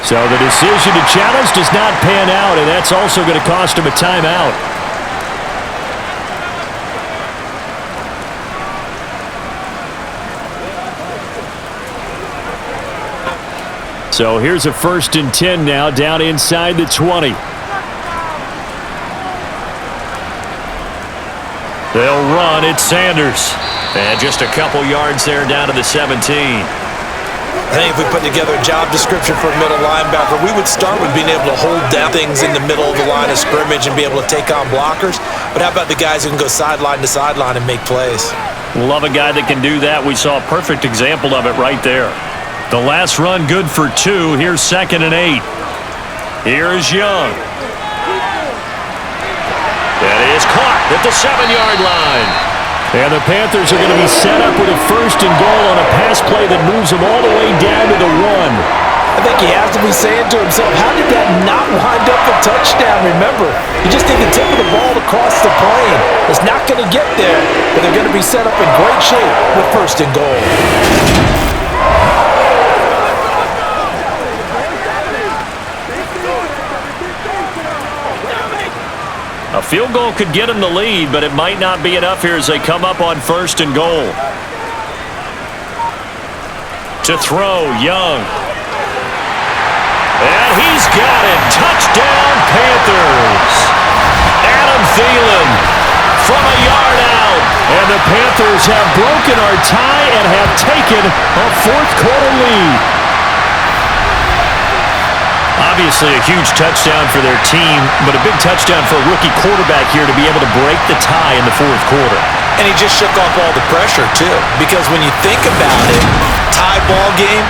So the decision to challenge does not pan out, and that's also going to cost him a timeout. So here's a 1st and 10 now, down inside the 20. They'll run. It's Sanders. And just a couple yards there down to the 17. I think if we put together a job description for a middle linebacker, we would start with being able to hold down things in the middle of the line of scrimmage and be able to take on blockers. But how about the guys who can go sideline to sideline and make plays? Love a guy that can do that. We saw a perfect example of it right there. The last run good for 2. Here's 2nd and 8. Here is Young. That is caught at the 7-yard line. And the Panthers are going to be set up with a 1st and goal on a pass play that moves them all the way down to the 1. I think he has to be saying to himself, how did that not wind up a touchdown? Remember, you just need the tip of the ball across the plane. It's not going to get there, but they're going to be set up in great shape with 1st and goal. A field goal could get them the lead, but it might not be enough here as they come up on 1st and goal. To throw, Young. And he's got it. Touchdown, Panthers. Adam Thielen from a yard out. And the Panthers have broken our tie and have taken a 4th quarter lead. Obviously a huge touchdown for their team, but a big touchdown for a rookie quarterback here to be able to break the tie in the 4th quarter. And he just shook off all the pressure, too. Because when you think about it, tie ball game,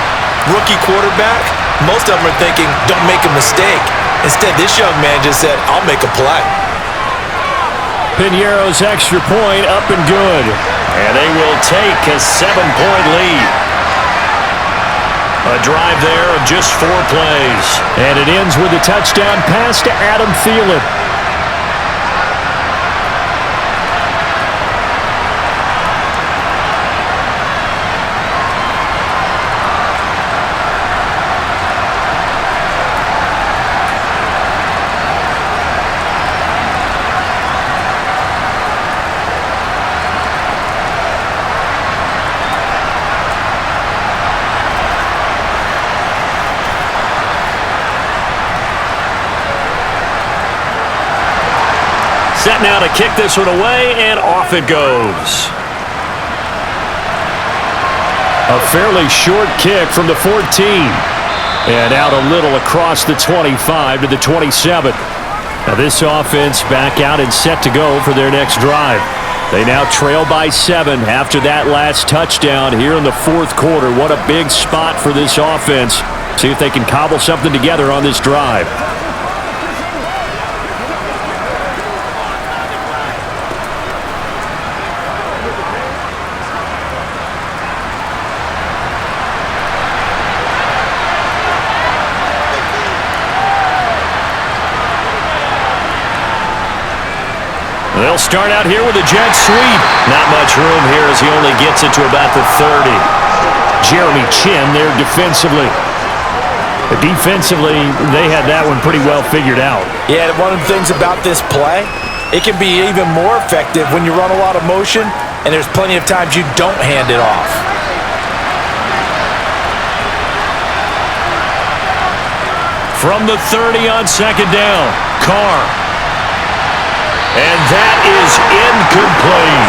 rookie quarterback, Most of them are thinking, don't make a mistake. Instead, this young man just said, I'll make a play. Piñeiro's extra point up and good. And they will take a 7-point lead. A drive there of just 4 plays. And it ends with a touchdown pass to Adam Thielen. Set now to kick this one away, and off it goes. A fairly short kick from the 14. And out a little across the 25 to the 27. Now this offense back out and set to go for their next drive. They now trail by 7 after that last touchdown here in the fourth quarter. What a big spot for this offense. See if they can cobble something together on this drive. They'll start out here with a jet sweep. Not much room here as he only gets it to about the 30. Jeremy Chin there defensively. Defensively, they had that one pretty well figured out. Yeah, one of the things about this play, it can be even more effective when you run a lot of motion, and there's plenty of times you don't hand it off. From the 30 on second down, Carr. And that is incomplete.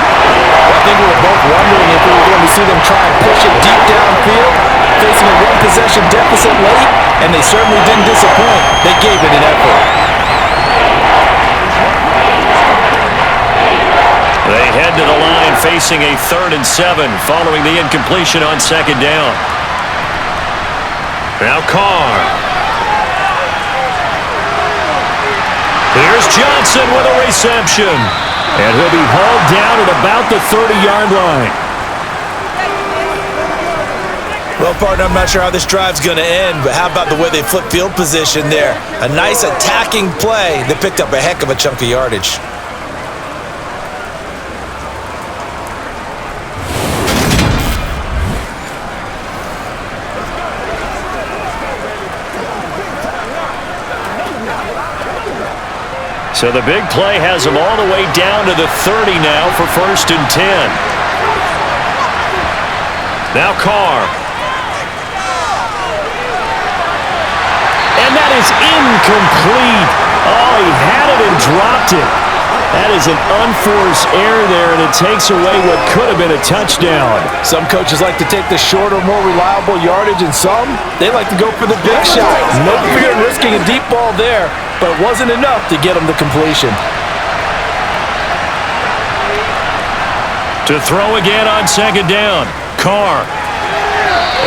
I think we were both wondering if we were going to see them try and push it deep downfield, facing a one-possession deficit late, and they certainly didn't disappoint. They gave it an effort. They head to the line facing a 3rd and 7 following the incompletion on second down. Now Carr. Here's Johnson with a reception. And he'll be hauled down at about the 30-yard line. Well, partner, I'm not sure how this drive's going to end, but how about the way they flip field position there? A nice attacking play that picked up a heck of a chunk of yardage. So the big play has him all the way down to the 30 now for 1st and 10. Now Carr. And that is incomplete. Oh, he had it and dropped it. That is an unforced error there, and it takes away what could have been a touchdown. Some coaches like to take the shorter, more reliable yardage, and some, they like to go for the big shot. No fear in risking a deep ball there, but it wasn't enough to get them the completion. To throw again on second down, Carr.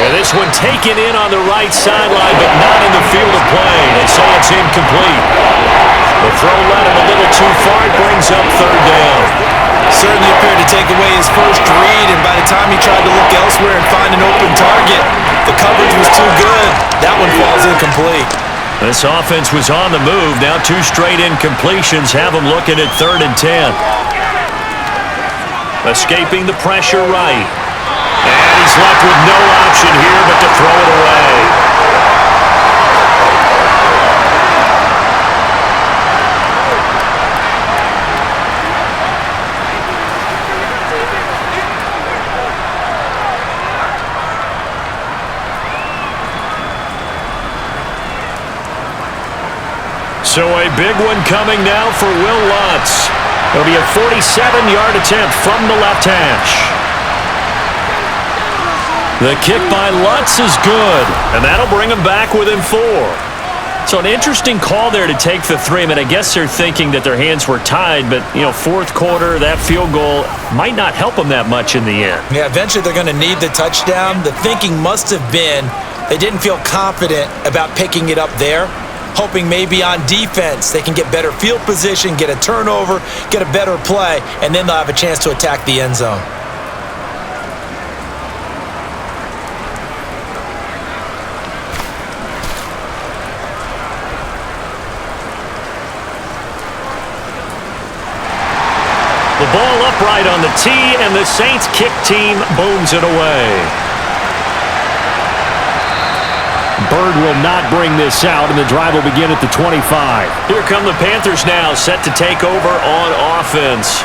And this one taken in on the right sideline, but not in the field of play. They say it's incomplete. The throw led him a little too far. It brings up 3rd down. Certainly appeared to take away his first read, and by the time he tried to look elsewhere and find an open target, the coverage was too good. That one falls incomplete. This offense was on the move. Now 2 straight incompletions have them looking at 3rd and 10. Escaping the pressure right. And he's left with no option here but to throw it away. So a big one coming now for Will Lutz. It'll be a 47-yard attempt from the left hash. The kick by Lutz is good, and that'll bring him back within 4. So an interesting call there to take the 3. I mean, I guess they're thinking that their hands were tied, but, you know, fourth quarter, that field goal might not help them that much in the end. Yeah, eventually they're going to need the touchdown. The thinking must have been, They didn't feel confident about picking it up there, hoping maybe on defense they can get better field position, get a turnover, get a better play, and then they'll have a chance to attack the end zone. The ball upright on the tee, and the Saints kick team booms it away. Bird will not bring this out, and the drive will begin at the 25. Here come the Panthers now, set to take over on offense.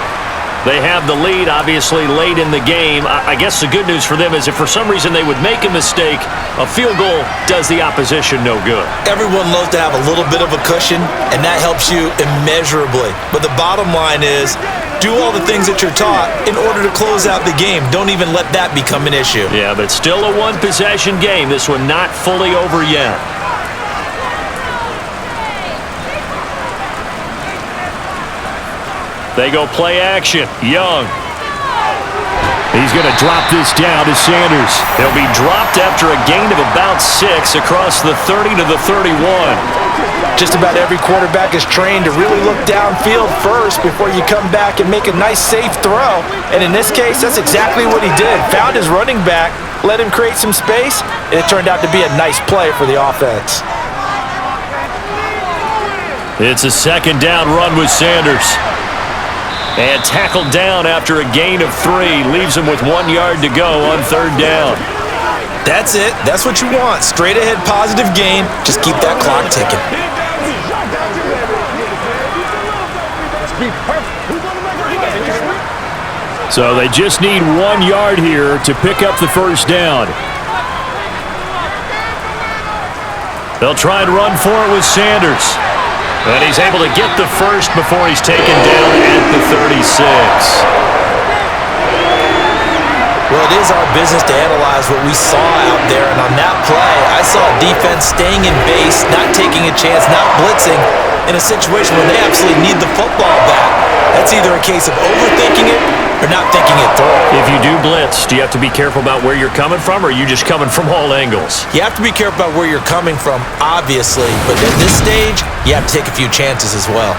They have the lead, obviously, late in the game. I guess the good news for them is if for some reason they would make a mistake, a field goal does the opposition no good. Everyone loves to have a little bit of a cushion, and that helps you immeasurably. But the bottom line is, do all the things that you're taught in order to close out the game. Don't even let that become an issue. Yeah, but still a one-possession game. This one not fully over yet. They go play action. Young. He's going to drop this down to Sanders. He'll be dropped after a gain of about 6 across the 30 to the 31. Just about every quarterback is trained to really look downfield first before you come back and make a nice, safe throw. And in this case, that's exactly what he did. Found his running back, let him create some space, and it turned out to be a nice play for the offense. It's a second down run with Sanders. And tackled down after a gain of 3. Leaves him with 1 yard to go on third down. That's it. That's what you want. Straight ahead positive gain. Just keep that clock ticking. So they just need 1 yard here to pick up the first down. They'll try and run for it with Sanders. And he's able to get the first before he's taken down at the 36. Well, it is our business to analyze what we saw out there, and on that play, I saw a defense staying in base, not taking a chance, not blitzing, in a situation where they absolutely need the football back. That's either a case of overthinking it or not thinking it through. If you do blitz, do you have to be careful about where you're coming from, or are you just coming from all angles? You have to be careful about where you're coming from, obviously, but at this stage, you have to take a few chances as well.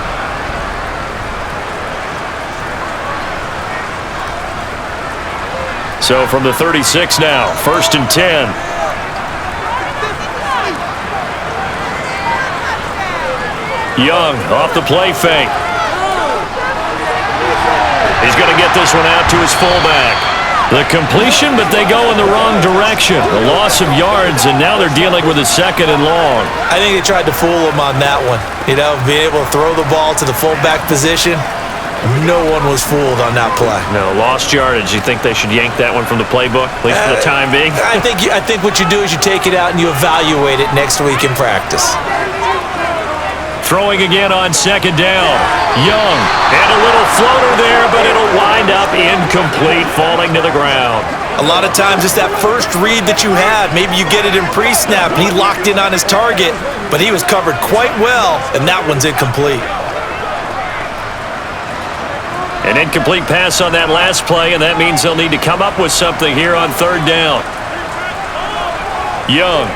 So from the 36 now, 1st and 10. Young off the play fake. He's going to get this one out to his fullback. The completion, but they go in the wrong direction. A loss of yards, and now they're dealing with a 2nd and long. I think they tried to fool him on that one. You know, being able to throw the ball to the fullback position. No one was fooled on that play. No, lost yardage. You think they should yank that one from the playbook, at least for the time being? I think what you do is you take it out and you evaluate it next week in practice. Throwing again on 2nd down. Young. And a little floater there, but it'll wind up incomplete, falling to the ground. A lot of times it's that first read that you had. Maybe you get it in pre-snap, and he locked in on his target, but he was covered quite well, and that one's incomplete. An incomplete pass on that last play, and that means they'll need to come up with something here on 3rd down. Young.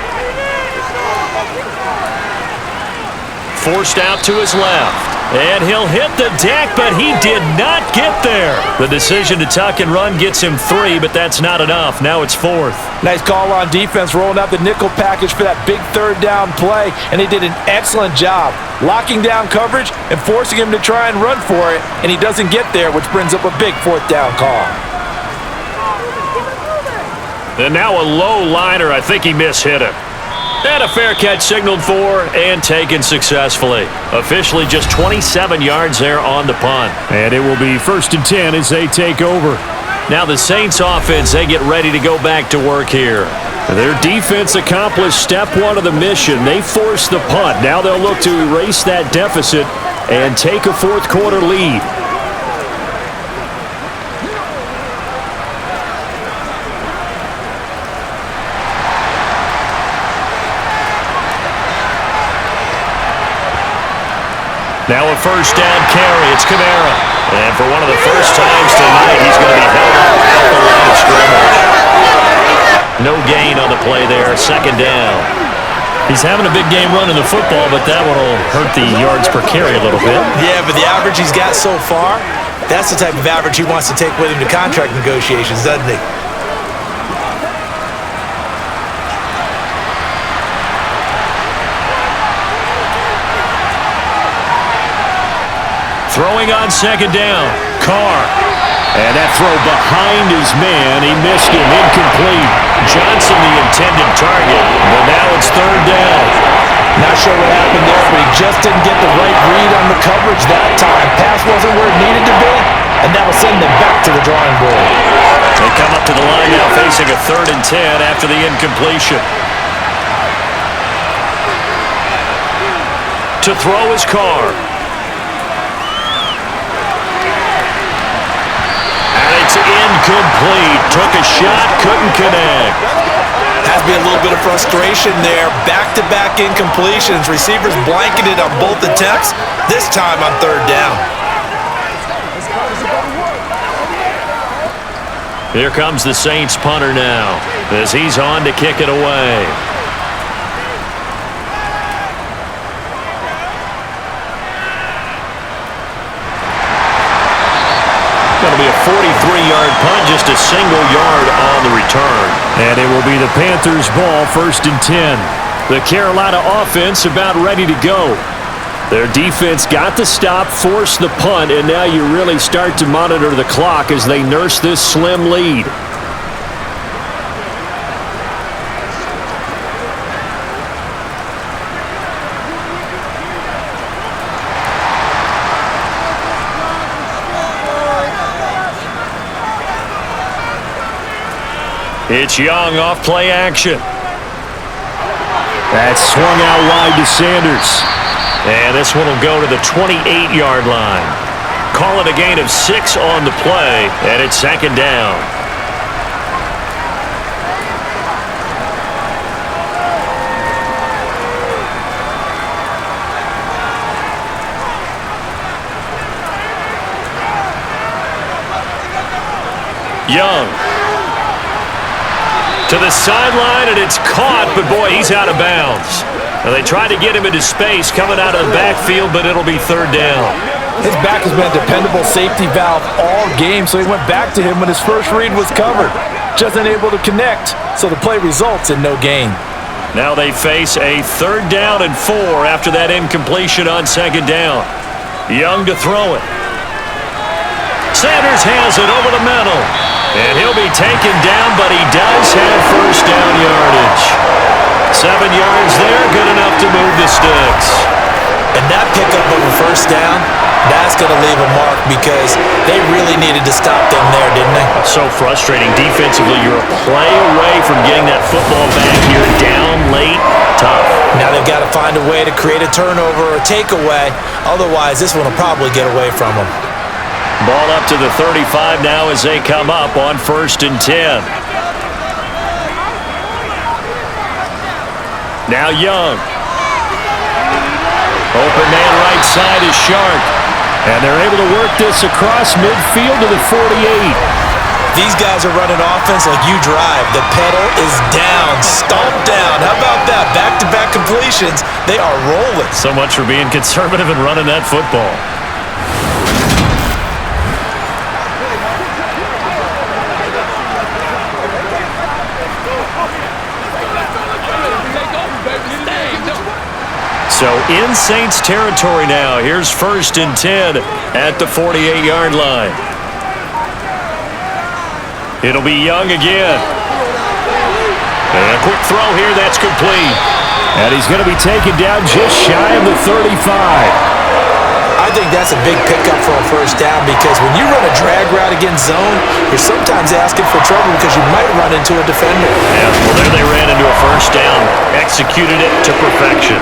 Forced out to his left. And he'll hit the deck, but he did not get there. The decision to tuck and run gets him 3, but that's not enough. Now it's 4th. Nice call on defense, rolling out the nickel package for that big 3rd down play, and they did an excellent job locking down coverage and forcing him to try and run for it, and he doesn't get there, which brings up a big 4th down call. And now a low liner. I think he mishit it. And a fair catch signaled for and taken successfully. Officially just 27 yards there on the punt. And it will be 1st and 10 as they take over. Now the Saints offense, they get ready to go back to work here. Their defense accomplished step 1 of the mission. They forced the punt. Now they'll look to erase that deficit and take a 4th quarter lead. Now a 1st down carry. It's Kamara. And for one of the first times tonight, he's going to be held up at the line of scrimmage. No gain on the play there, second down. He's having a big game running the football, but that one will hurt the yards per carry a little bit. Yeah, but the average he's got so far, that's the type of average he wants to take with him to contract negotiations, doesn't he? Throwing on second down, Carr. And that throw behind his man, he missed him, incomplete. Johnson the intended target, but now it's third down. Not sure what happened there, but he just didn't get the right read on the coverage that time. Pass wasn't where it needed to be, and that'll send them back to the drawing board. They come up to the line now facing a 3rd and 10 after the incompletion. To throw is Carr. It's incomplete. Took a shot, couldn't connect. Has to be a little bit of frustration there. Back-to-back incompletions. Receivers blanketed on both attempts, this time on 3rd down. Here comes the Saints punter now as he's on to kick it away. Going to be a 43-yard punt, just a single yard on the return. And it will be the Panthers' ball, 1st and 10. The Carolina offense about ready to go. Their defense got the stop, forced the punt, and now you really start to monitor the clock as they nurse this slim lead. It's Young off play action. That's swung out wide to Sanders. And this one will go to the 28-yard line. Call it a gain of 6 on the play, and it's 2nd down. Young. To the sideline, and it's caught, but boy, he's out of bounds. Now they tried to get him into space coming out of the backfield, but it'll be 3rd down. His back has been a dependable safety valve all game, so he went back to him when his first read was covered. Just unable to connect, so the play results in no gain. Now they face a 3rd down and 4 after that incompletion on 2nd down. Young to throw it. Sanders has it over the middle. And he'll be taken down, but he does have 1st down yardage. 7 yards there, good enough to move the sticks. And that pickup of a 1st down, that's going to leave a mark because they really needed to stop them there, didn't they? So frustrating. Defensively, you're a play away from getting that football back here. Down late, tough. Now they've got to find a way to create a turnover or takeaway. Otherwise, this one will probably get away from them. Ball up to the 35 now as they come up on 1st and 10. Now Young. Open man right side is Sharp. And they're able to work this across midfield to the 48. These guys are running offense like you drive. The pedal is down, stomped down. How about that? Back-to-back completions. They are rolling. So much for being conservative and running that football. So in Saints territory now. Here's 1st and 10 at the 48-yard line. It'll be Young again. And a quick throw here, that's complete. And he's going to be taken down just shy of the 35. I think that's a big pickup for a 1st down because when you run a drag route against zone, you're sometimes asking for trouble because you might run into a defender. Yeah, well, there they ran into a 1st down, executed it to perfection.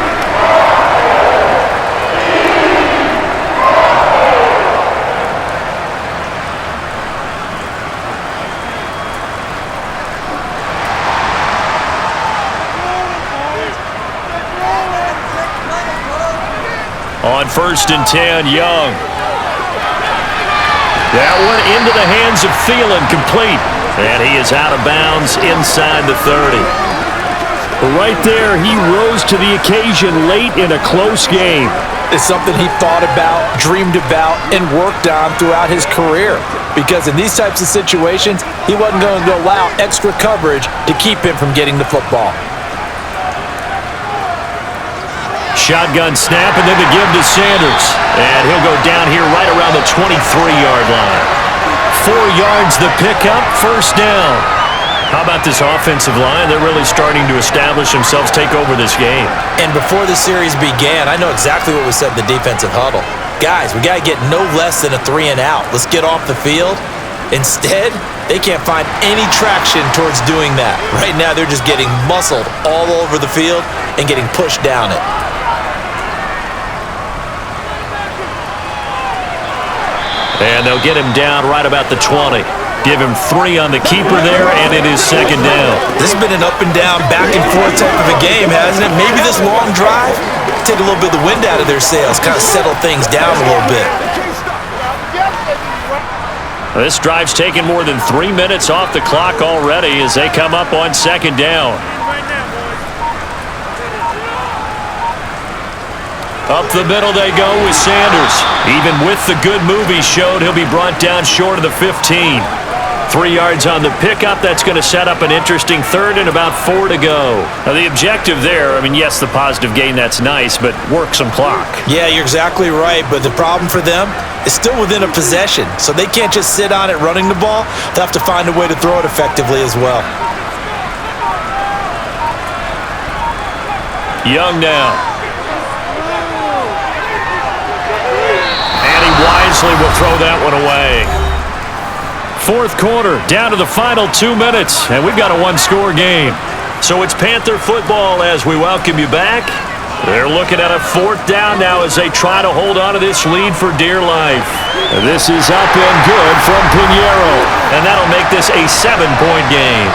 On 1st and 10, Young. That one into the hands of Thielen, complete. And he is out of bounds inside the 30. Right there, he rose to the occasion late in a close game. It's something he thought about, dreamed about, and worked on throughout his career. Because in these types of situations, he wasn't going to allow extra coverage to keep him from getting the football. Shotgun snap, and then the give to Sanders. And he'll go down here right around the 23-yard line. 4 yards the pickup, first down. How about this offensive line? They're really starting to establish themselves, take over this game. And before the series began, I know exactly what was said in the defensive huddle. Guys, we got to get no less than a 3 and out. Let's get off the field. Instead, they can't find any traction towards doing that. Right now, they're just getting muscled all over the field and getting pushed down it. And they'll get him down right about the 20. Give him 3 on the keeper there, and it is second down. This has been an up and down, back and forth type of a game, hasn't it? Maybe this long drive, take a little bit of the wind out of their sails, kind of settle things down a little bit. This drive's taken more than 3 minutes off the clock already as they come up on second down. Up the middle they go with Sanders. Even with the good move he showed, he'll be brought down short of the 15. 3 yards on the pickup. That's going to set up an interesting third and about 4 to go. Now the objective there, I mean, yes, the positive gain, that's nice, but work some clock. Yeah, you're exactly right, but the problem for them is still within a possession, so they can't just sit on it running the ball. They'll have to find a way to throw it effectively as well. Young now. Wisely will throw that one away. Fourth quarter, down to the final 2 minutes, and we've got a one-score game. So it's Panther football as we welcome you back. They're looking at a 4th down now as they try to hold on to this lead for dear life. This is up and good from Pinheiro. And that'll make this a 7-point game.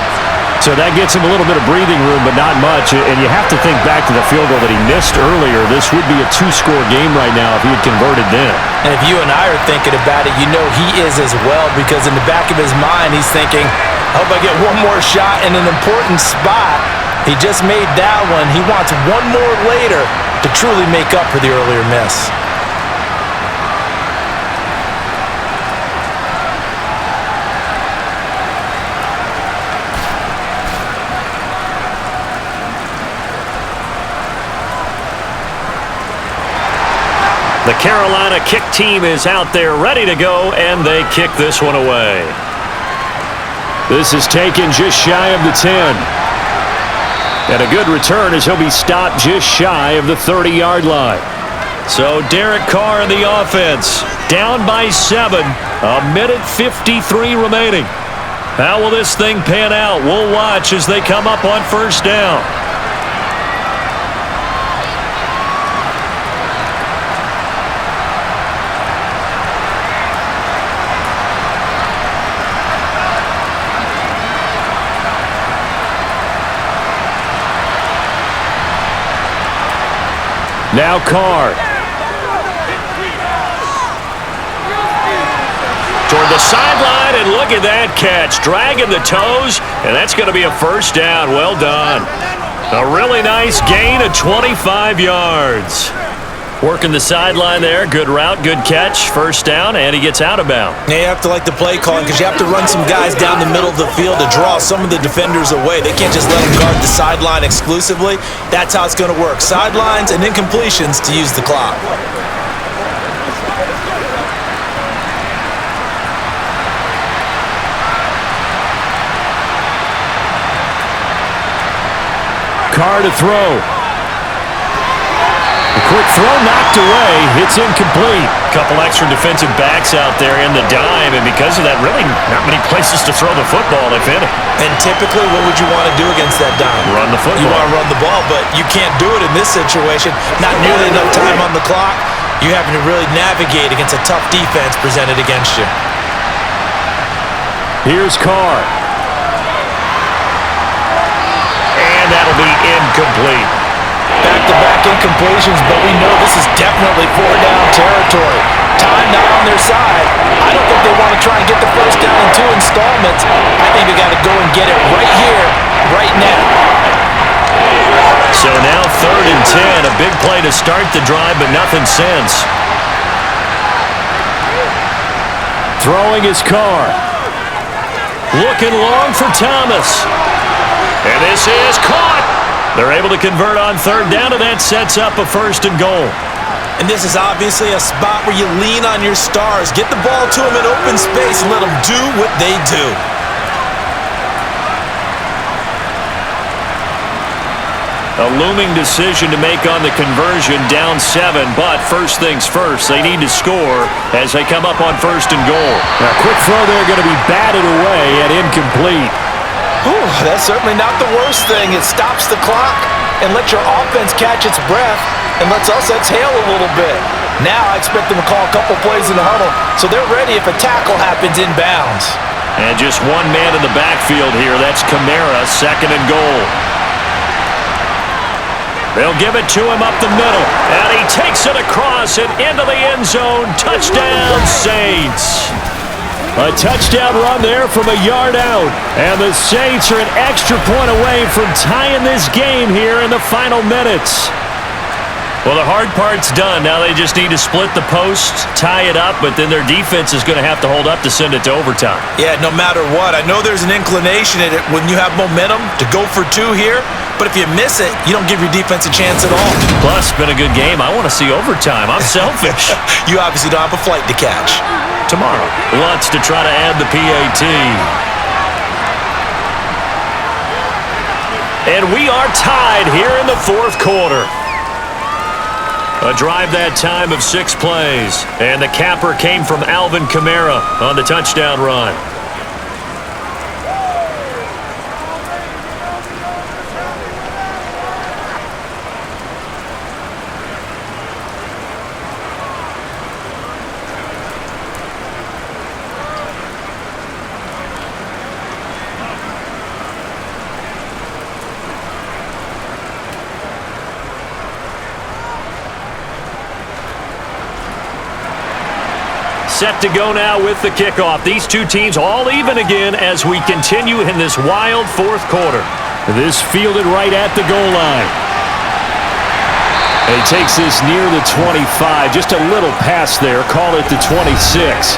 So that gets him a little bit of breathing room, but not much. And you have to think back to the field goal that he missed earlier. This would be a 2-score game right now if he had converted then. And if you and I are thinking about it, you know he is as well, because in the back of his mind, he's thinking, I hope I get one more shot in an important spot. He just made that one. He wants one more later to truly make up for the earlier miss. The Carolina kick team is out there ready to go, and they kick this one away. This is taken just shy of the 10. And a good return as he'll be stopped just shy of the 30-yard line. So Derek Carr in the offense, down by 7, a minute 53 remaining. How will this thing pan out? We'll watch as they come up on first down. Now Carr. Toward the sideline, and look at that catch. Dragging the toes, and that's going to be a first down. Well done. A really nice gain of 25 yards. Working the sideline there. Good route, good catch. First down, and he gets out of bounds. Yeah, you have to like the play calling because you have to run some guys down the middle of the field to draw some of the defenders away. They can't just let them guard the sideline exclusively. That's how it's going to work. Sidelines and incompletions to use the clock. Carr to throw. A quick throw knocked away. It's incomplete. Couple extra defensive backs out there in the dime, and because of that, really not many places to throw the football, if any. And typically, what would you want to do against that dime? Run the football. You want to run the ball, but you can't do it in this situation. Not nearly enough time on the clock. You're having to really navigate against a tough defense presented against you. Here's Carr. And that'll be incomplete. Back-to-back incompletions, but we know this is definitely four-down territory. Time not on their side. I don't think they want to try and get the first down in 2 installments. I think they got to go and get it right here, right now. So now 3rd and 10. A big play to start the drive, but nothing since. Throwing his car. Looking long for Thomas. And this is caught. They're able to convert on 3rd down, and that sets up a 1st and goal. And this is obviously a spot where you lean on your stars. Get the ball to them in open space and let them do what they do. A looming decision to make on the conversion, down 7, but first things first, they need to score as they come up on 1st and goal. Now, quick throw there, going to be batted away at incomplete. Whew, that's certainly not the worst thing. It stops the clock and lets your offense catch its breath and lets us exhale a little bit. Now I expect them to call a couple plays in the huddle so they're ready if a tackle happens inbounds. And just one man in the backfield here. That's Kamara, 2nd and goal. They'll give it to him up the middle, and he takes it across and into the end zone. Touchdown, Saints. A touchdown run there from a yard out. And the Saints are an extra point away from tying this game here in the final minutes. Well, the hard part's done. Now they just need to split the post, tie it up, but then their defense is going to have to hold up to send it to overtime. Yeah, no matter what. I know there's an inclination in it when you have momentum to go for 2 here, but if you miss it, you don't give your defense a chance at all. Plus, it's been a good game. I want to see overtime. I'm selfish. You obviously don't have a flight to catch. Tomorrow, Lutz to try to add the PAT. And we are tied here in the 4th quarter. A drive that time of 6 plays. And the capper came from Alvin Kamara on the touchdown run. Set to go now with the kickoff. These two teams all even again as we continue in this wild 4th quarter. This fielded right at the goal line. And he takes this near the 25. Just a little pass there. Call it the 26.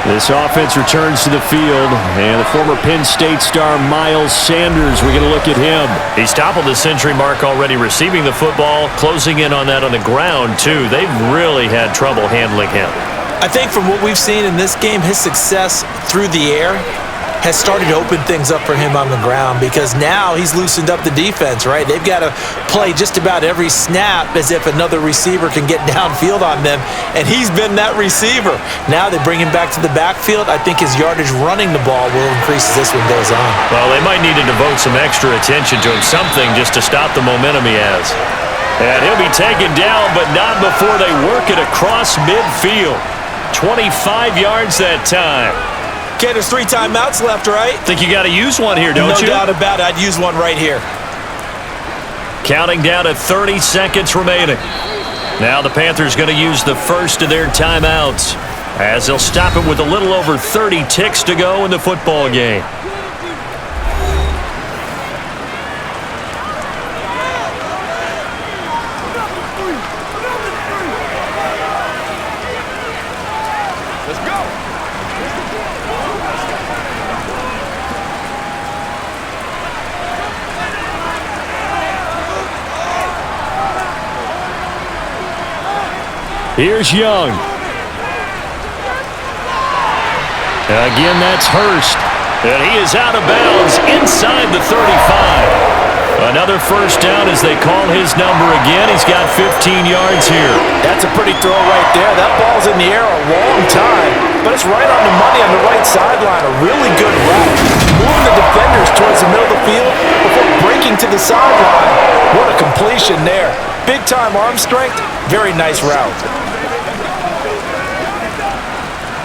This offense returns to the field. And the former Penn State star Miles Sanders, we're going to look at him. He's toppled the century mark already receiving the football. Closing in on that on the ground, too. They've really had trouble handling him. I think from what we've seen in this game, his success through the air has started to open things up for him on the ground because now he's loosened up the defense, right? They've got to play just about every snap as if another receiver can get downfield on them, and he's been that receiver. Now they bring him back to the backfield. I think his yardage running the ball will increase as this one goes on. Well, they might need to devote some extra attention to him, something just to stop the momentum he has. And he'll be taken down, but not before they work it across midfield. 25 yards that time. Okay, there's 3 timeouts left, right? Think you got to use one here, don't you? No doubt about it. I'd use one right here. Counting down at 30 seconds remaining. Now the Panthers going to use the first of their timeouts as they'll stop it with a little over 30 ticks to go in the football game. Here's Young. Again, that's Hurst. And he is out of bounds inside the 35. Another first down as they call his number again. He's got 15 yards here. That's a pretty throw right there. That ball's in the air a long time, but it's right on the money on the right sideline. A really good route. Moving the defenders towards the middle of the field before breaking to the sideline. What a completion there. Big-time arm strength. Very nice route.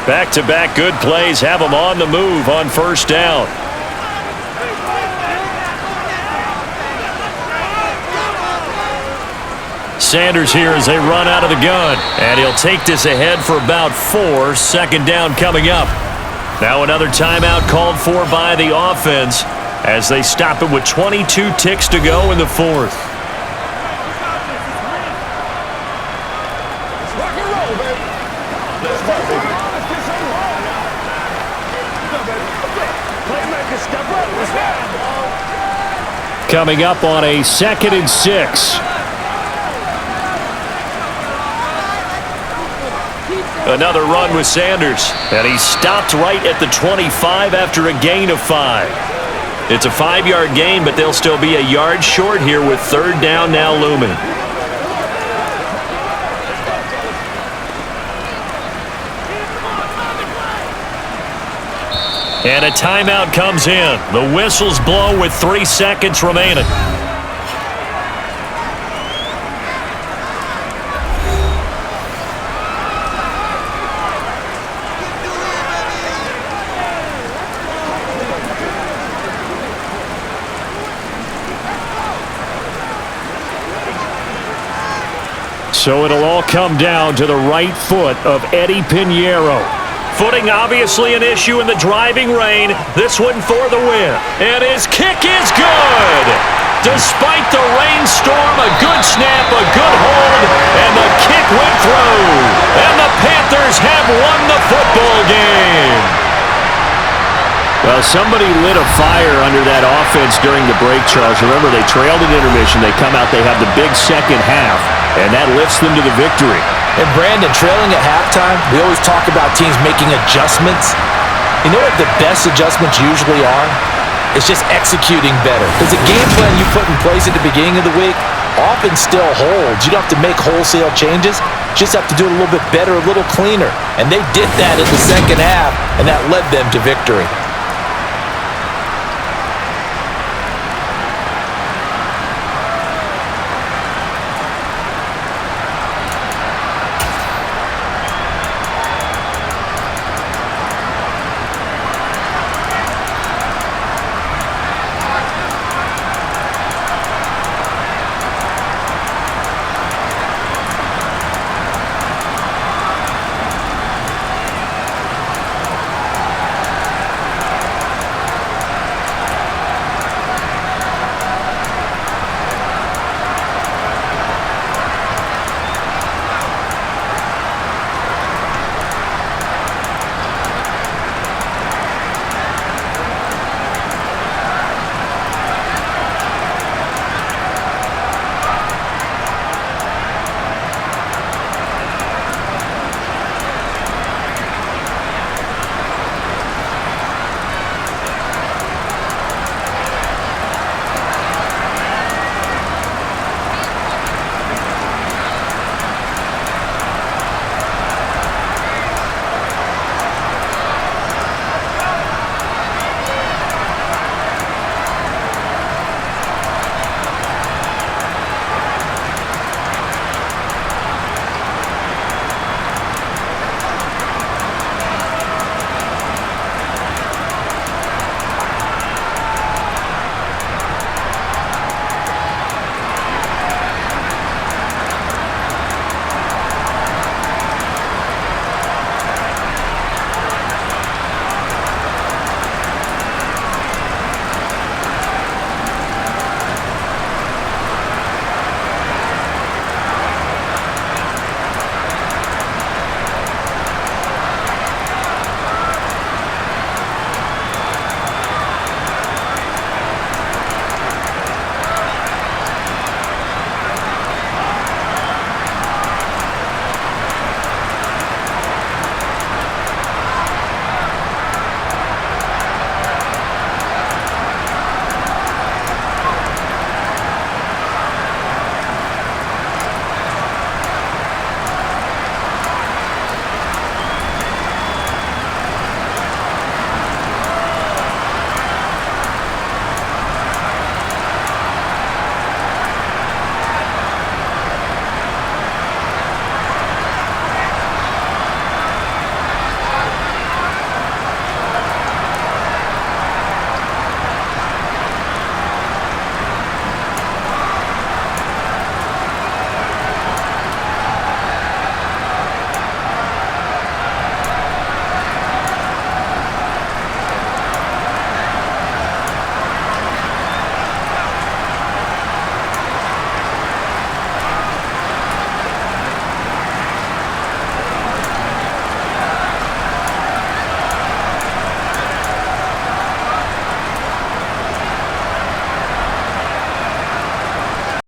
Back-to-back good plays have them on the move on first down. Sanders here as they run out of the gun. And he'll take this ahead for about 4. Second down coming up. Now another timeout called for by the offense as they stop it with 22 ticks to go in the fourth. Coming up on a 2nd and 6. Another run with Sanders, and he stopped right at the 25 after a gain of 5. It's a 5-yard gain, but they'll still be a yard short here with 3rd down now looming. And a timeout comes in. The whistles blow with 3 seconds remaining. So it'll all come down to the right foot of Eddie Pinheiro. Footing obviously an issue in the driving rain. This one for the win. And his kick is good. Despite the rainstorm, a good snap, a good hold, and the kick went through. And the Panthers have won the football game. Well, somebody lit a fire under that offense during the break, Charles. Remember, they trailed at intermission. They come out, they have the big second half, and that lifts them to the victory. And Brandon, trailing at halftime, we always talk about teams making adjustments. You know what the best adjustments usually are? It's just executing better. Because the game plan you put in place at the beginning of the week often still holds. You don't have to make wholesale changes. You just have to do it a little bit better, a little cleaner. And they did that in the second half, and that led them to victory.